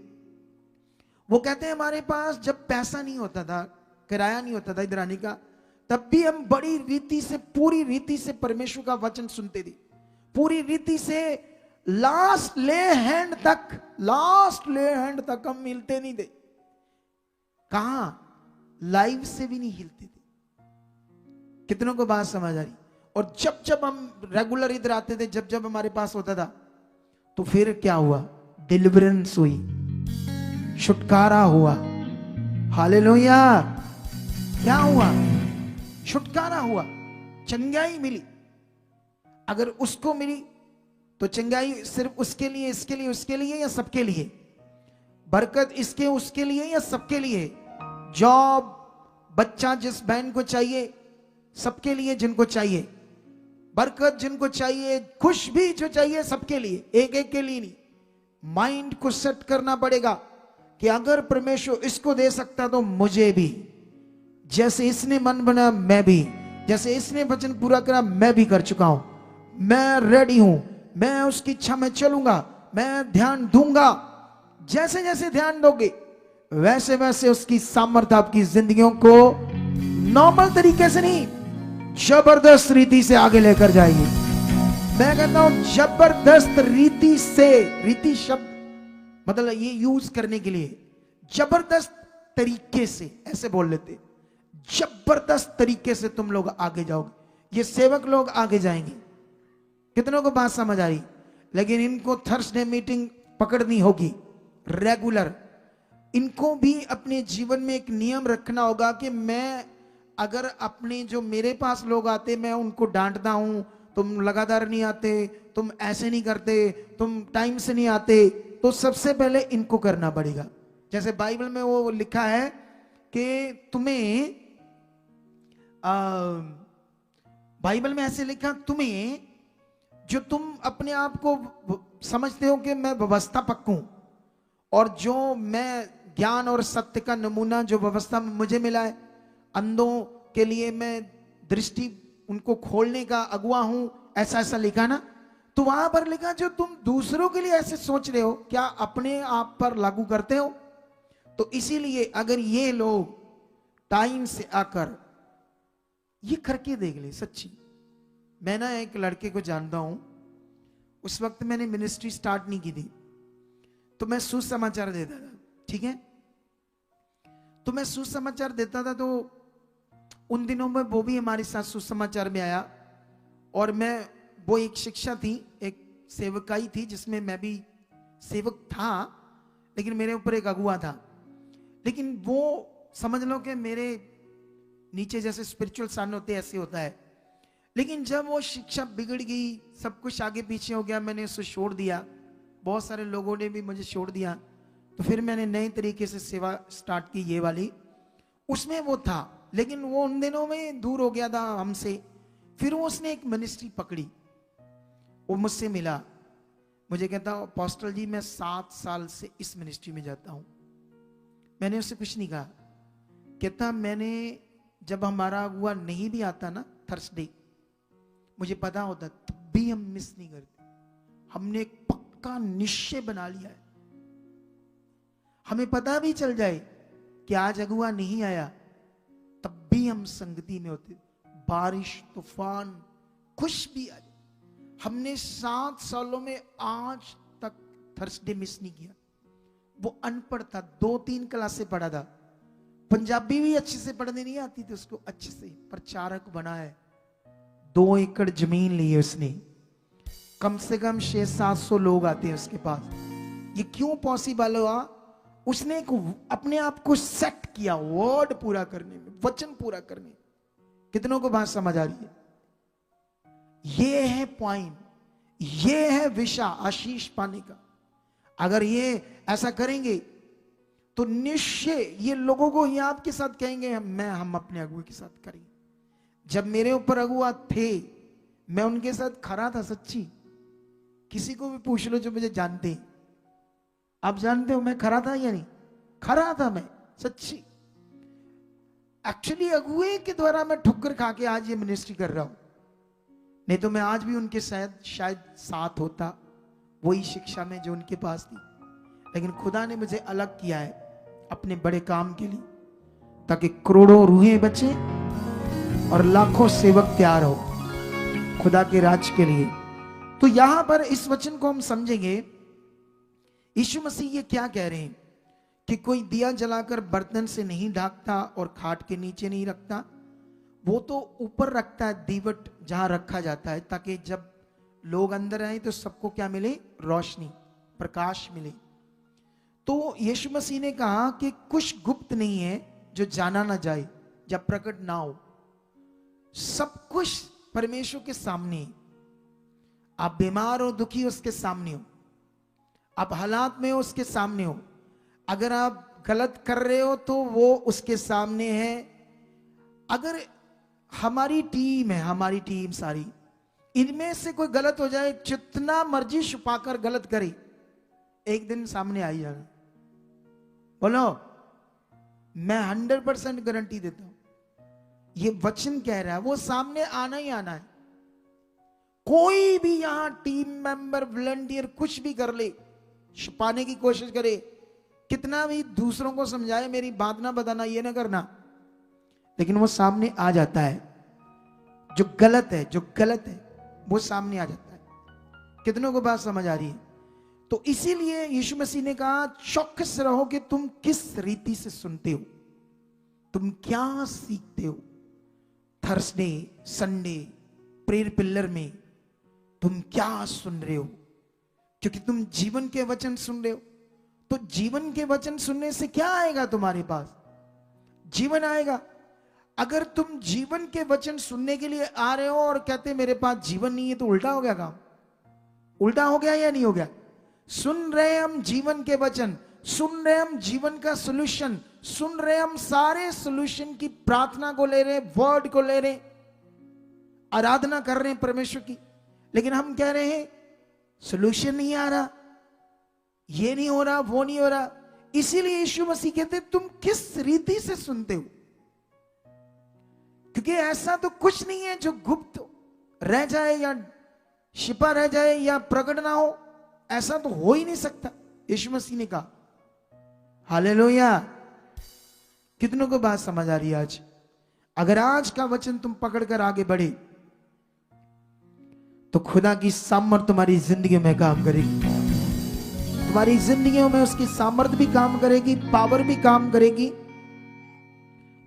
वो कहते हैं हमारे पास जब पैसा नहीं होता था, किराया नहीं होता था इधर आने का, तब भी हम बड़ी रीति से, पूरी रीति से परमेश्वर का वचन सुनते थे, पूरी रीति से लास्ट ले हैंड तक हम मिलते नहीं थे। कहां? लाइव से भी नहीं हिलते थे। कितनों को बात समझ आ रही? और जब जब हम रेगुलर इधर आते थे, जब जब हमारे पास होता था, तो फिर क्या हुआ? डिलीवरेंस हुई, छुटकारा हुआ। हालेलुया! क्या हुआ? छुटकारा हुआ, चंगाई मिली। अगर उसको मिली तो चंगाई सिर्फ उसके लिए, इसके लिए, उसके लिए या सबके लिए? बरकत इसके उसके लिए या सबके लिए? जॉब, बच्चा जिस बहन को चाहिए, सबके लिए जिनको चाहिए, बरकत जिनको चाहिए, खुश भी जो चाहिए, सबके लिए, एक एक के लिए नहीं। माइंड को सेट करना पड़ेगा कि अगर परमेश्वर इसको दे सकता तो मुझे भी, जैसे इसने मन बना मैं भी, जैसे इसने वचन पूरा करा मैं भी कर चुका हूं, मैं रेडी हूं, मैं उसकी इच्छा में चलूंगा, मैं ध्यान दूंगा। जैसे जैसे ध्यान दोगे वैसे वैसे उसकी सामर्थ्य आपकी जिंदगियों को नॉर्मल तरीके से नहीं, जबरदस्त रीति से आगे लेकर जाएगी। मैं कहता हूं जबरदस्त रीति से, रीति शब्द मतलब ये यूज करने के लिए, जबरदस्त तरीके से, ऐसे बोल लेते, जबरदस्त तरीके से तुम लोग आगे जाओगे, ये सेवक लोग आगे जाएंगे। कितनों को बात समझ आ रही? लेकिन इनको थर्सडे मीटिंग पकड़नी होगी रेगुलर। इनको भी अपने जीवन में एक नियम रखना होगा कि मैं अगर अपने जो मेरे पास लोग आते, मैं उनको डांटता हूं, तुम लगातार नहीं आते, तुम ऐसे नहीं करते, तुम टाइम से नहीं आते, तो सबसे पहले इनको करना पड़ेगा। जैसे बाइबल में वो लिखा है कि तुम्हें, बाइबल में ऐसे लिखा, तुम्हें जो तुम अपने आप को समझते हो कि मैं व्यवस्थापक हूं, और जो मैं ज्ञान और सत्य का नमूना जो व्यवस्था मुझे मिला है, अंधों के लिए मैं दृष्टि उनको खोलने का अगुवा हूं, ऐसा ऐसा लिखा ना। तो वहां पर लिखा जो तुम दूसरों के लिए ऐसे सोच रहे हो, क्या अपने आप पर लागू करते हो? तो इसीलिए अगर ये लोग टाइम से आकर ये करके देख ले, सच्ची। मैं ना एक लड़के को जानता हूं, उस वक्त मैंने मिनिस्ट्री स्टार्ट नहीं की थी, तो मैं सुसमाचार देता था, ठीक है? तो मैं सुसमाचार देता था, तो उन दिनों में वो भी हमारे साथ सुसमाचार में आया, और मैं, वो एक शिक्षा थी, एक सेवकाई थी जिसमें मैं भी सेवक था, लेकिन मेरे ऊपर एक अगुआ था। लेकिन वो समझ लो कि मेरे नीचे जैसे स्पिरिचुअल सन होते ऐसे होता है। लेकिन जब वो शिक्षा बिगड़ गई, सब कुछ आगे पीछे हो गया, मैंने उसे छोड़ दिया, बहुत सारे लोगों ने भी मुझे छोड़ दिया, तो फिर मैंने नए तरीके से सेवा स्टार्ट की, ये वाली। उसमें वो था, लेकिन वो उन दिनों में दूर हो गया था हमसे। फिर वो उसने एक मिनिस्ट्री पकड़ी, वो मुझसे मिला, मुझे कहता अपोस्टल जी मैं 7 साल से इस मिनिस्ट्री में जाता हूं, मैंने उससे कुछ नहीं कहा। कहता मैंने जब हमारा अगुआ नहीं भी आता ना थर्सडे, मुझे पता होता तब भी हम मिस नहीं करते। हमने एक पक्का निश्चय बना लिया है। हमें पता भी चल जाए कि आज अगुआ नहीं आया, तब भी हम संगति में होते। बारिश तूफान कुछ भी आ जाए, हमने 7 सालों में आज तक थर्सडे मिस नहीं किया। वो अनपढ़ था, 2-3 क्लासें पढ़ा था, पंजाबी भी अच्छे से पढ़ने नहीं आती थी उसको अच्छे से, प्रचारक बना है। 2 एकड़ जमीन ली है उसने, कम से कम 600-700 लोग आते हैं उसके पास। ये क्यों पॉसिबल हुआ? उसने अपने आप को सेट किया वर्ड पूरा करने में, वचन पूरा करने में। कितनों को बात समझ आ रही है? ये है पॉइंट, ये है विषय आशीष पाने का। अगर ये ऐसा करेंगे तो निश्चय ये लोगों को, ये आपके साथ कहेंगे हम अपने अगुए के साथ करेंगे। जब मेरे ऊपर अगुआ थे, मैं उनके साथ खड़ा था सच्ची। किसी को भी पूछ लो जो मुझे जानते हैं, आप जानते हो मैं खड़ा था या नहीं? खड़ा था मैं सच्ची। एक्चुअली अगुए के द्वारा मैं ठुक्कर खा के आज ये मिनिस्ट्री कर रहा हूं, नहीं तो मैं आज भी उनके शायद साथ होता, वही शिक्षा में जो उनके पास थी। लेकिन खुदा ने मुझे अलग किया है अपने बड़े काम के लिए, ताकि करोड़ों रूहें बचे और लाखों सेवक तैयार हो खुदा के राज के लिए। तो यहां पर इस वचन को हम समझेंगे, यीशु मसीह ये क्या कह रहे हैं कि कोई दिया जलाकर बर्तन से नहीं ढाकता और खाट के नीचे नहीं रखता, वो तो ऊपर रखता है दीवट जहां रखा जाता है, ताकि जब लोग अंदर आए तो सबको क्या मिले? रोशनी, प्रकाश मिले। तो यीशु मसीह ने कहा कि कुछ गुप्त नहीं है जो जाना ना जाए, जब प्रकट ना हो। सब कुछ परमेश्वर के सामने। आप बीमार हो, दुखी, उसके सामने हो। आप हालात में हो, उसके सामने हो। अगर आप गलत कर रहे हो तो वो उसके सामने है। अगर हमारी टीम सारी, इनमें से कोई गलत हो जाए, जितना मर्जी छुपाकर गलत करे, एक दिन सामने आ ही जाना। बोलो, मैं 100% गारंटी देता हूं। ये वचन कह रहा है, वो सामने आना ही आना है। कोई भी यहां टीम मेंबर, वॉलंटियर कुछ भी कर ले, छुपाने की कोशिश करे, कितना भी दूसरों को समझाए मेरी बात ना बताना, ये ना करना, लेकिन वो सामने आ जाता है। जो गलत है वो सामने आ जाता है। कितनों को बात समझ आ रही है? तो इसीलिए यीशु मसीह ने कहा चौकस रहो कि तुम किस रीति से सुनते हो, तुम क्या सीखते हो। थर्सडे, संडे, प्रेयर पिलर में तुम क्या सुन रहे हो? क्योंकि तुम जीवन के वचन सुन रहे हो। तो जीवन के वचन सुनने से क्या आएगा तुम्हारे पास? जीवन आएगा। अगर तुम जीवन के वचन सुनने के लिए आ रहे हो और कहते मेरे पास जीवन नहीं है, तो उल्टा हो गया काम। उल्टा हो गया या नहीं हो गया? सुन रहे हम जीवन के वचन, सुन रहे हम जीवन का सोल्यूशन, सुन रहे हम सारे सोल्यूशन की प्रार्थना को ले रहे, वर्ड को ले रहे, आराधना कर रहे हैं परमेश्वर की, लेकिन हम कह रहे हैं सोल्यूशन नहीं आ रहा, ये नहीं हो रहा, वो नहीं हो रहा। इसीलिए यीशु मसीह कहते तुम किस रीति से सुनते हो, क्योंकि ऐसा तो कुछ नहीं है जो गुप्त रह जाए या छिपा रह जाए या प्रकट ना हो। ऐसा तो हो ही नहीं सकता। यीशु मसीह ने कहा। हालेलुया। कितनों को बात समझ आ रही है आज? अगर आज का वचन तुम पकड़कर आगे बढ़े तो खुदा की सामर्थ तुम्हारी जिंदगी में काम करेगी। तुम्हारी जिंदगियों में उसकी सामर्थ भी काम करेगी, पावर भी काम करेगी,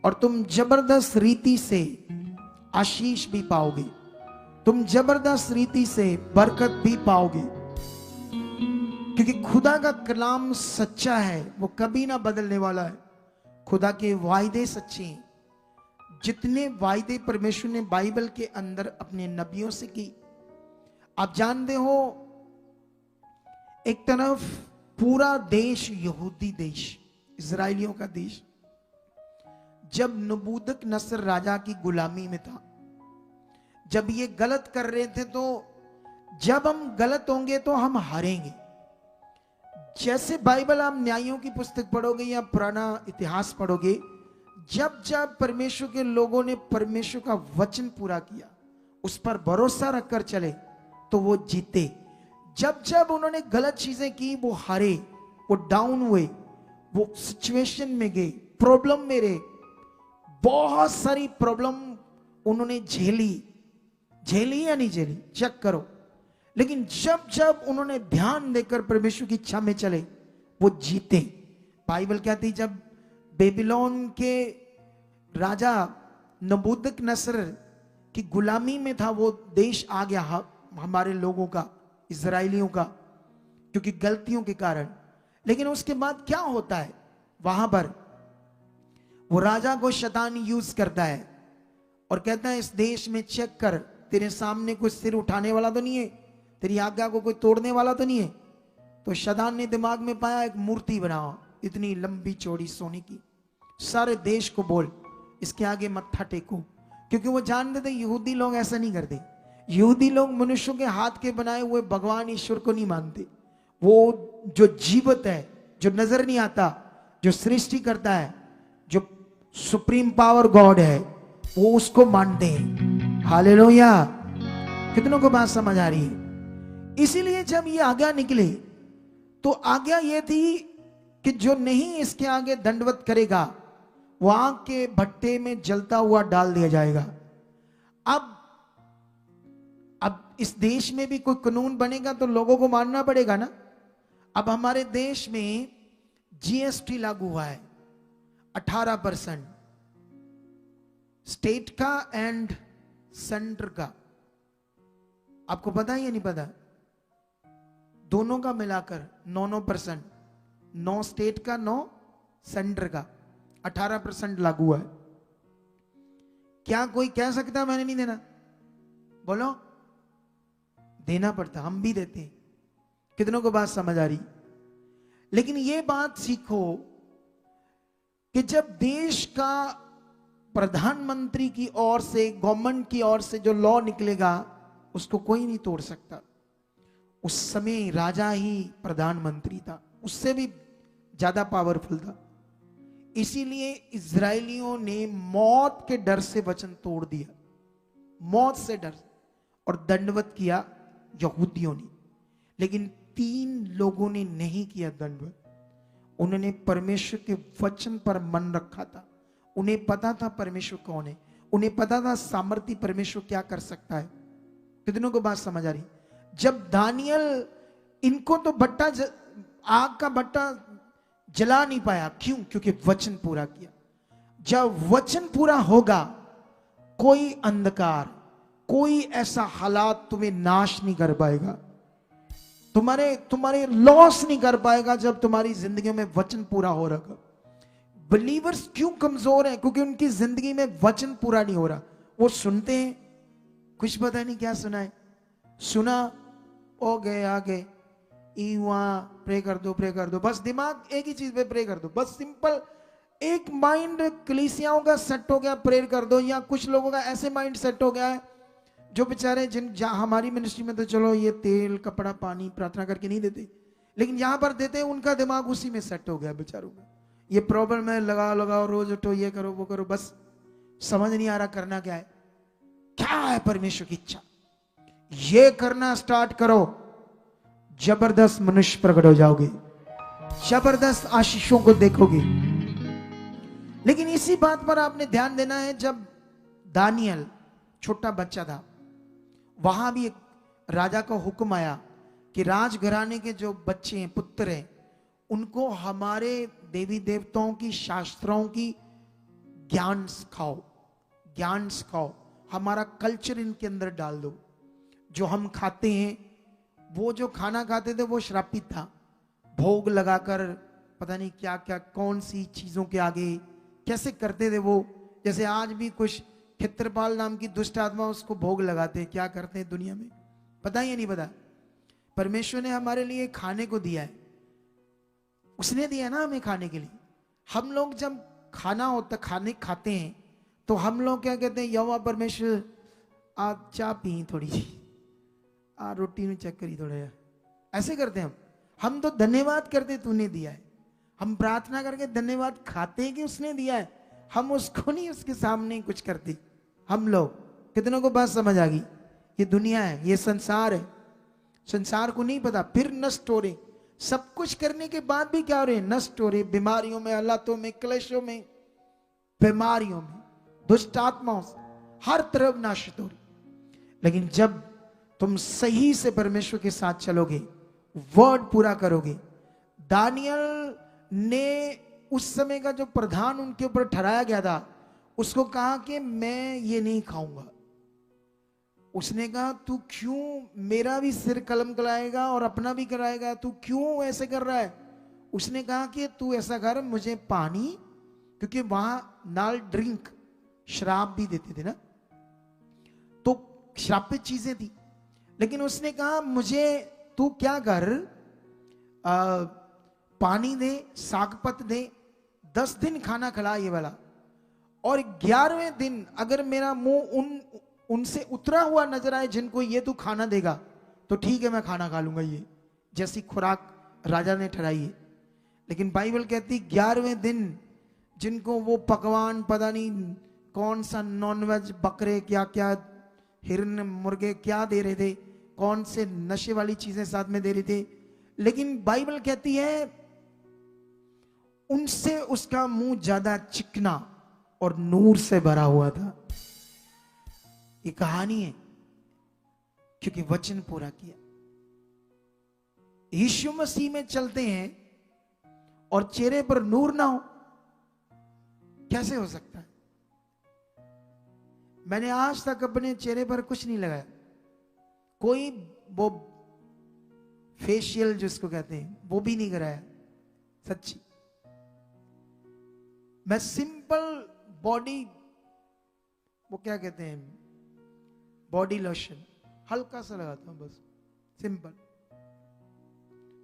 और तुम जबरदस्त रीति से आशीष भी पाओगे, तुम जबरदस्त रीति से बरकत भी पाओगे। क्योंकि खुदा का कलाम सच्चा है, वो कभी ना बदलने वाला है। खुदा के वायदे सच्चे हैं। जितने वायदे परमेश्वर ने बाइबल के अंदर अपने नबियों से की, आप जानते हो, एक तरफ पूरा देश यहूदी देश, इजराइलियों का देश, जब नबूदक नसर राजा की गुलामी में था, जब ये गलत कर रहे थे, तो जब हम गलत होंगे तो हम हारेंगे। जैसे बाइबल आप न्यायों की पुस्तक पढ़ोगे या पुराना इतिहास पढ़ोगे, जब जब परमेश्वर के लोगों ने परमेश्वर का वचन पूरा किया, उस पर भरोसा रखकर चले, तो वो जीते। जब जब उन्होंने गलत चीजें की, वो हारे, वो डाउन हुए, वो सिचुएशन में गए, प्रॉब्लम में रहे, बहुत सारी प्रॉब्लम उन्होंने झेली। झेली या नहीं झेली, चेक करो। लेकिन जब जब उन्होंने ध्यान देकर परमेश्वर की इच्छा में चले, वो जीते। बाइबल कहती, जब बेबीलोन के राजा नबूकदनेस्सर की गुलामी में था, वो देश आ गया हमारे लोगों का, इजराइलियों का, क्योंकि गलतियों के कारण। लेकिन उसके बाद क्या होता है, वहां पर वो राजा को शैतान यूज करता है और कहता है, इस देश में चेक कर, तेरे सामने कोई सिर उठाने वाला तो नहीं है, तेरी आज्ञा को कोई तोड़ने वाला तो नहीं है। तो शैतान ने दिमाग में पाया, एक मूर्ति बनाओ इतनी लंबी चौड़ी सोने की, सारे देश को बोल इसके आगे मत्था टेको। क्योंकि वो जानते थे यहूदी लोग ऐसा नहीं करते। यहूदी लोग मनुष्यों के हाथ के बनाए हुए भगवान ईश्वर को नहीं मानते। वो जो जीवित है, जो नजर नहीं आता, जो सृष्टि करता है, जो सुप्रीम पावर गॉड है, वो उसको मानते हैं। हालेलुया। कितनों को बात समझ आ रही है? इसीलिए जब ये आज्ञा निकले, तो आज्ञा ये थी कि जो नहीं इसके आगे दंडवत करेगा, वो आग के भट्टे में जलता हुआ डाल दिया जाएगा। अब इस देश में भी कोई कानून बनेगा तो लोगों को मानना पड़ेगा ना। अब हमारे देश में जीएसटी लागू हुआ है 18%, स्टेट का एंड सेंटर का। आपको पता है या नहीं पता? दोनों का मिलाकर 9% 9 स्टेट का, 9 सेंटर का, 18% लागू हुआ है। क्या कोई कह सकता है मैंने नहीं देना? बोलो। देना पड़ता, हम भी देते हैं। कितनों को बात समझ आ रही? लेकिन ये बात सीखो कि जब देश का प्रधानमंत्री की ओर से, गवर्नमेंट की ओर से जो लॉ निकलेगा, उसको कोई नहीं तोड़ सकता। उस समय राजा ही प्रधानमंत्री था, उससे भी ज्यादा पावरफुल था। इसीलिए इजरायलियों ने मौत के डर से वचन तोड़ दिया, मौत से डर, और दंडवत किया यहूदियों ने। लेकिन 3 लोगों ने नहीं किया दंडवत। उन्होंने परमेश्वर के वचन पर मन रखा था। उन्हें पता था परमेश्वर कौन है, उन्हें पता था सामर्थ्य परमेश्वर क्या कर सकता है। कितनों को बात समझ आ रही? जब दानियल, इनको तो भट्टा, आग का भट्टा जला नहीं पाया, क्यों? क्योंकि वचन पूरा किया। जब वचन पूरा होगा, कोई अंधकार, कोई ऐसा हालात तुम्हें नाश नहीं कर पाएगा, तुम्हारे लॉस नहीं कर पाएगा। जब तुम्हारी जिंदगी में वचन पूरा हो रहा। बिलीवर्स क्यों कमजोर हैं? क्योंकि उनकी जिंदगी में वचन पूरा नहीं हो रहा। वो सुनते हैं, कुछ पता नहीं क्या सुना है, सुना, ओ गए आ गए, वहां प्रे कर दो, प्रे कर दो, बस दिमाग एक ही चीज पे प्रे कर दो, बस सिंपल एक माइंड कलीसियाओं का सेट हो गया, प्रेयर कर दो। या कुछ लोगों का ऐसे माइंड सेट हो गया है, जो बेचारे हमारी मिनिस्ट्री में तो चलो ये तेल, कपड़ा, पानी, प्रार्थना करके नहीं देते, लेकिन यहां पर देते हैं, उनका दिमाग उसी में सेट हो गया बेचारों का। ये प्रॉब्लम है, लगाओ लगाओ, रोज उठो, ये करो वो करो, बस समझ नहीं आ रहा करना क्या है। क्या है परमेश्वर की इच्छा? ये करना स्टार्ट करो, जबरदस्त मनुष्य प्रकट हो जाओगे, जबरदस्त आशीषों को देखोगे। लेकिन इसी बात पर आपने ध्यान देना है, जब दानियल छोटा बच्चा था, वहां भी एक राजा का हुक्म आया कि राजघराने के जो बच्चे हैं, पुत्र हैं, उनको हमारे देवी देवताओं की, शास्त्रों की ज्ञान सिखाओ, ज्ञान सिखाओ, हमारा कल्चर इनके अंदर डाल दो। जो हम खाते हैं, वो जो खाना खाते थे वो श्रापित था, भोग लगाकर पता नहीं क्या क्या, कौन सी चीजों के आगे कैसे करते थे वो। जैसे आज भी कुछ क्षेत्रपाल नाम की दुष्ट आत्मा उसको भोग लगाते हैं, क्या करते हैं दुनिया में, पता ही नहीं पता। परमेश्वर ने हमारे लिए खाने को दिया है, उसने दिया ना हमें खाने के लिए। हम लोग जब खाना होता, खाने खाते हैं, तो हम लोग क्या कहते हैं, यहोवा परमेश्वर आज चाय पी थोड़ी सी, रोटी में चेक करी थोड़ा, ऐसे करते हैं हम। हम तो धन्यवाद करते तूने दिया है, हम प्रार्थना करके धन्यवाद खाते हैं कि उसने दिया है, हम उसको नहीं उसके सामने कुछ करते। हम लोग कितनों को बात समझ आ गई? ये दुनिया है, ये संसार है, संसार को नहीं पता, फिर नष्ट हो रहे, सब कुछ करने के बाद भी क्या हो रहे? नष्ट हो रहे, बीमारियों में, हालातों में, क्लेशों में, बीमारियों में, दुष्ट आत्माओं से हर तरफ नाशित हो रही। लेकिन जब तुम सही से परमेश्वर के साथ चलोगे, वर्ड पूरा करोगे। दानियल ने उस समय का जो प्रधान उनके ऊपर ठहराया गया था, उसको कहा कि मैं ये नहीं खाऊंगा। उसने कहा तू क्यों मेरा भी सिर कलम कराएगा और अपना भी कराएगा, तू क्यों ऐसे कर रहा है? उसने कहा कि तू ऐसा कर, मुझे पानी, क्योंकि वहां नाल ड्रिंक शराब भी देते थे ना, तो श्रापित चीजें थी। लेकिन उसने कहा मुझे तू क्या कर, पानी दे, सागपत दे, 10 दिन खाना खिला ये वाला, और 11वें दिन अगर मेरा मुंह उनसे उतरा हुआ नजर आए जिनको ये तू खाना देगा तो ठीक है, मैं खाना खा लूंगा, ये जैसी खुराक राजा ने ठहराई है। लेकिन बाइबल कहती 11वें दिन जिनको वो पकवान, पता नहीं कौन सा नॉनवेज, बकरे क्या क्या, हिरन, मुर्गे क्या दे रहे थे, कौन से नशे वाली चीजें साथ में दे रहे थे, लेकिन बाइबल कहती है उनसे उसका मुंह ज्यादा चिकना और नूर से भरा हुआ था। ये कहानी है क्योंकि वचन पूरा किया। यीशु मसीह में चलते हैं और चेहरे पर नूर ना हो, कैसे हो सकता है? मैंने आज तक अपने चेहरे पर कुछ नहीं लगाया, कोई वो फेशियल जिसको कहते हैं वो भी नहीं कराया, सच्ची। मैं सिंपल बॉडी, वो क्या कहते हैं, बॉडी लोशन हल्का सा लगाता हूं, बस सिंपल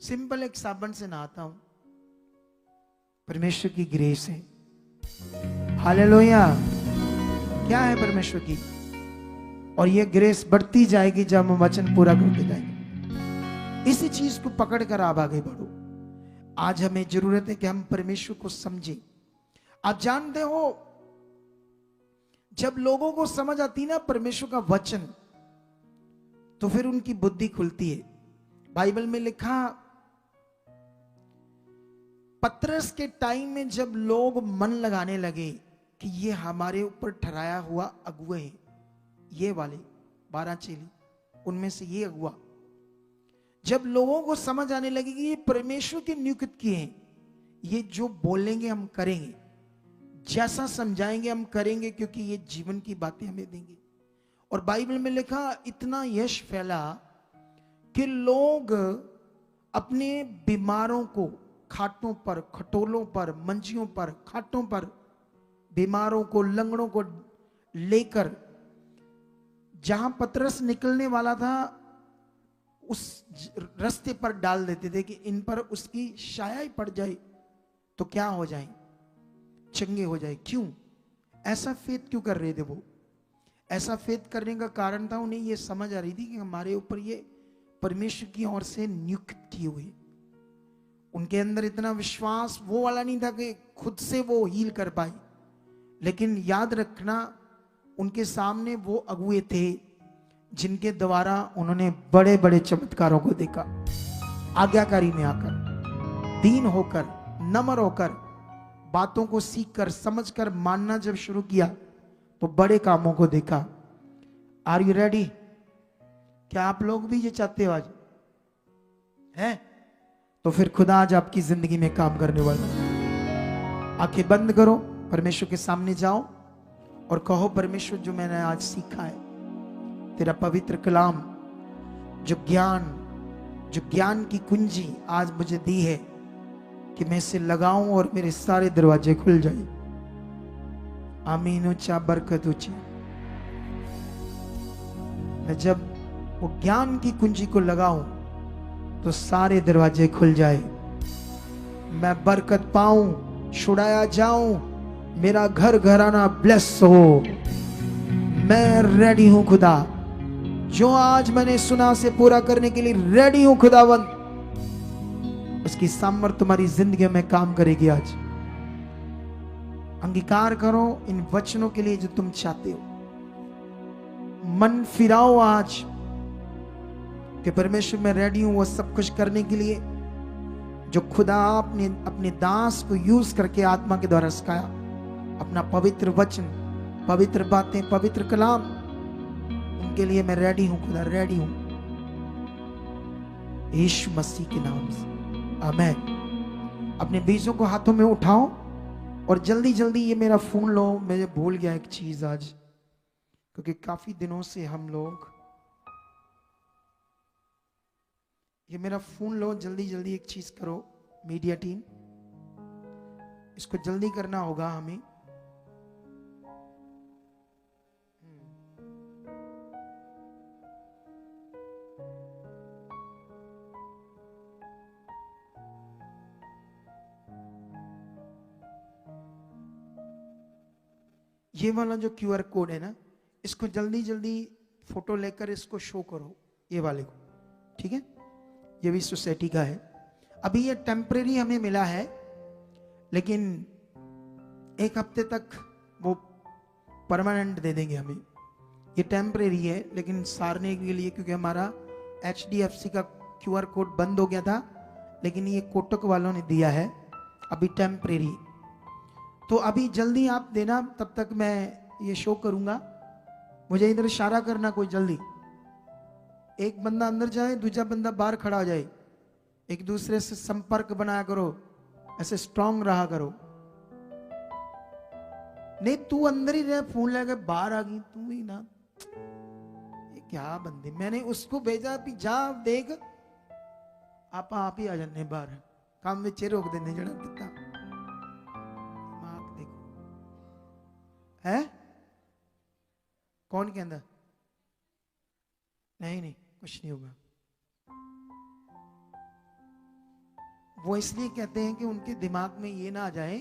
सिंपल एक साबुन से नहाता हूं। परमेश्वर की ग्रेस है, हालेलुया। क्या है परमेश्वर की, और ये ग्रेस बढ़ती जाएगी जब हम वचन पूरा करते जाएंगे। इसी चीज को पकड़कर आप आगे बढ़ो। आज हमें जरूरत है कि हम परमेश्वर को समझें। आप जानते हो जब लोगों को समझ आती ना परमेश्वर का वचन, तो फिर उनकी बुद्धि खुलती है। बाइबल में लिखा, पतरस के टाइम में जब लोग मन लगाने लगे कि ये हमारे ऊपर ठहराया हुआ अगुए हैं, ये वाले 12 चेली, उनमें से ये अगुआ, जब लोगों को समझ आने लगी कि ये परमेश्वर के नियुक्त किए हैं, ये जो बोलेंगे हम करेंगे, जैसा समझाएंगे हम करेंगे, क्योंकि ये जीवन की बातें हमें देंगे। और बाइबल में लिखा इतना यश फैला कि लोग अपने बीमारों को खाटों पर, खटोलों पर, मंजियों पर, खाटों पर बीमारों को, लंगड़ों को लेकर जहां पतरस निकलने वाला था उस रास्ते पर डाल देते थे कि इन पर उसकी छाया ही पड़ जाए तो क्या हो जाए, चंगे हो जाए। क्यों ऐसा फेथ क्यों कर रहे थे? वो ऐसा फेथ करने का कारण था उन्हें ये समझ आ रही थी कि हमारे ऊपर ये परमेश्वर की ओर से नियुक्त किए हुए। उनके अंदर इतना विश्वास वो वाला नहीं था कि खुद से वो हील कर पाए, लेकिन याद रखना उनके सामने वो अगुए थे जिनके द्वारा उन्होंने बड़े बड़े चमत्कारों को देखा। आज्ञाकारी में आकर, दीन होकर, नम्र होकर, बातों को सीखकर, समझकर मानना जब शुरू किया तो बड़े कामों को देखा। Are you ready? क्या आप लोग भी ये चाहते हो आज? है तो फिर खुदा आज आपकी जिंदगी में काम करने वाला है। आंखें बंद करो, परमेश्वर के सामने जाओ और कहो, परमेश्वर जो मैंने आज सीखा है, तेरा पवित्र कलाम, जो ज्ञान की कुंजी आज मुझे दी है कि मैं इसे लगाऊं और मेरे सारे दरवाजे खुल जाए। आमीन। ऊंचा बरकत ऊंची। मैं जब वो ज्ञान की कुंजी को लगाऊं तो सारे दरवाजे खुल जाए, मैं बरकत पाऊं, छुड़ाया जाऊं, मेरा घर घराना ब्लेस हो। मैं रेडी हूं खुदा, जो आज मैंने सुना से पूरा करने के लिए रेडी हूं खुदावंद। उसकी सामर्थ तुम्हारी जिंदगी में काम करेगी। आज अंगीकार करो इन वचनों के लिए जो तुम चाहते हो। मन फिराओ आज कि परमेश्वर मैं रेडी हूं वो सब कुछ करने के लिए जो खुदा आपने अपने दास को यूज करके आत्मा के द्वारा सिखाया। अपना पवित्र वचन, पवित्र बातें, पवित्र कलाम, उनके लिए मैं रेडी हूं खुदा, रेडी हूं यीशु मसीह के नाम से, आमीन। अपने बीजों को हाथों में उठाओ और जल्दी जल्दी ये मेरा फोन लो। मैं भूल गया एक चीज आज, क्योंकि काफी दिनों से हम लोग, ये मेरा फोन लो, जल्दी जल्दी एक चीज करो मीडिया टीम, इसको जल्दी करना होगा हमें। ये वाला जो क्यूआर कोड है ना, इसको जल्दी जल्दी फोटो लेकर इसको शो करो, ये वाले को, ठीक है। ये भी सोसाइटी का है। अभी ये टेम्परेरी हमें मिला है, लेकिन एक हफ्ते तक वो परमानेंट दे देंगे हमें। ये टेम्परेरी है, लेकिन सारने के लिए, क्योंकि हमारा HDFC का क्यूआर कोड बंद हो गया था, लेकिन ये कोटक वालों ने दिया है अभी टेम्परेरी। तो अभी जल्दी आप देना, तब तक मैं ये शो करूंगा। मुझे इधर इशारा करना कोई जल्दी, एक बंदा अंदर जाए, दूसरा बंदा बाहर खड़ा हो जाए, एक दूसरे से संपर्क बनाया करो, ऐसे स्ट्रांग रहा करो। नहीं तू अंदर ही रह, फोन लेकर बाहर आ गई तू ही ना, ये क्या बंदे। मैंने उसको भेजा भी, जा देख आप ही आ जाने बाहर, काम में चेर रोक देने जड़ा कितना दिमाग देखो है। कौन कहता? नहीं कुछ नहीं होगा। वो इसलिए कहते हैं कि उनके दिमाग में ये ना आ जाए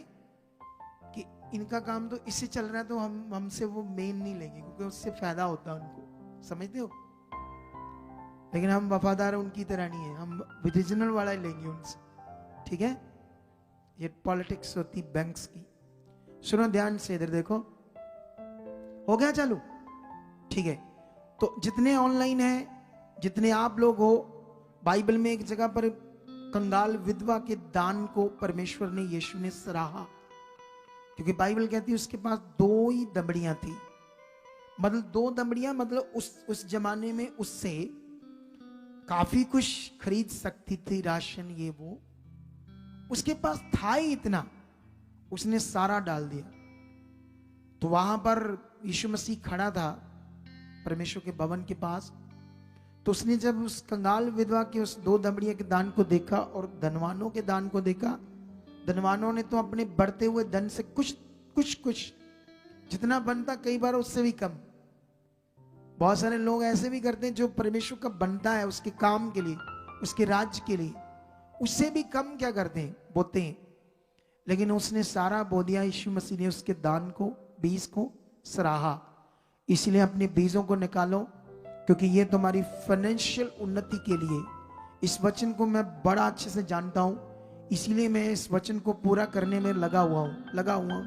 कि इनका काम तो इससे चल रहा है, तो हमसे वो मेन नहीं लेंगे, क्योंकि उससे फायदा होता है उनको, समझते हो। लेकिन हम वफादार उनकी तरह नहीं है, हम ओरिजिनल वाला ही लेंगे उनसे, ठीक है। ये पॉलिटिक्स होती बैंक्स की। सुनो ध्यान से, इधर देखो, हो गया चालू, ठीक है। तो जितने ऑनलाइन हैं, जितने आप लोग हो, बाइबल में एक जगह पर कंगाल विधवा के दान को परमेश्वर ने, यीशु ने सराहा, क्योंकि बाइबल कहती है उसके पास 2 ही दमड़ियां थी। मतलब 2 दमड़ियां, मतलब उस जमाने में उससे काफी कुछ खरीद सकती थी, राशन ये वो, उसके पास था ही इतना, उसने सारा डाल दिया। तो वहां पर यीशु मसीह खड़ा था परमेश्वर के भवन के पास। तो उसने जब उस कंगाल विधवा के उस 2 दमड़ियों के दान को देखा और धनवानों के दान को देखा, धनवानों ने तो अपने बढ़ते हुए धन से कुछ जितना बनता, कई बार उससे भी कम। बहुत सारे लोग ऐसे भी करते हैं जो परमेश्वर का बनता है उसके काम के लिए, उसके राज्य के लिए, उससे भी कम क्या करते हैं, बोते हैं। लेकिन उसने सारा बो दिया। यीशु मसीह ने उसके दान को, बीज को सराहा। इसलिए अपने बीजों को निकालो, क्योंकि ये तुम्हारी फाइनेंशियल उन्नति के लिए। इस वचन को मैं बड़ा अच्छे से जानता हूं, इसीलिए मैं इस वचन को पूरा करने में लगा हुआ हूं।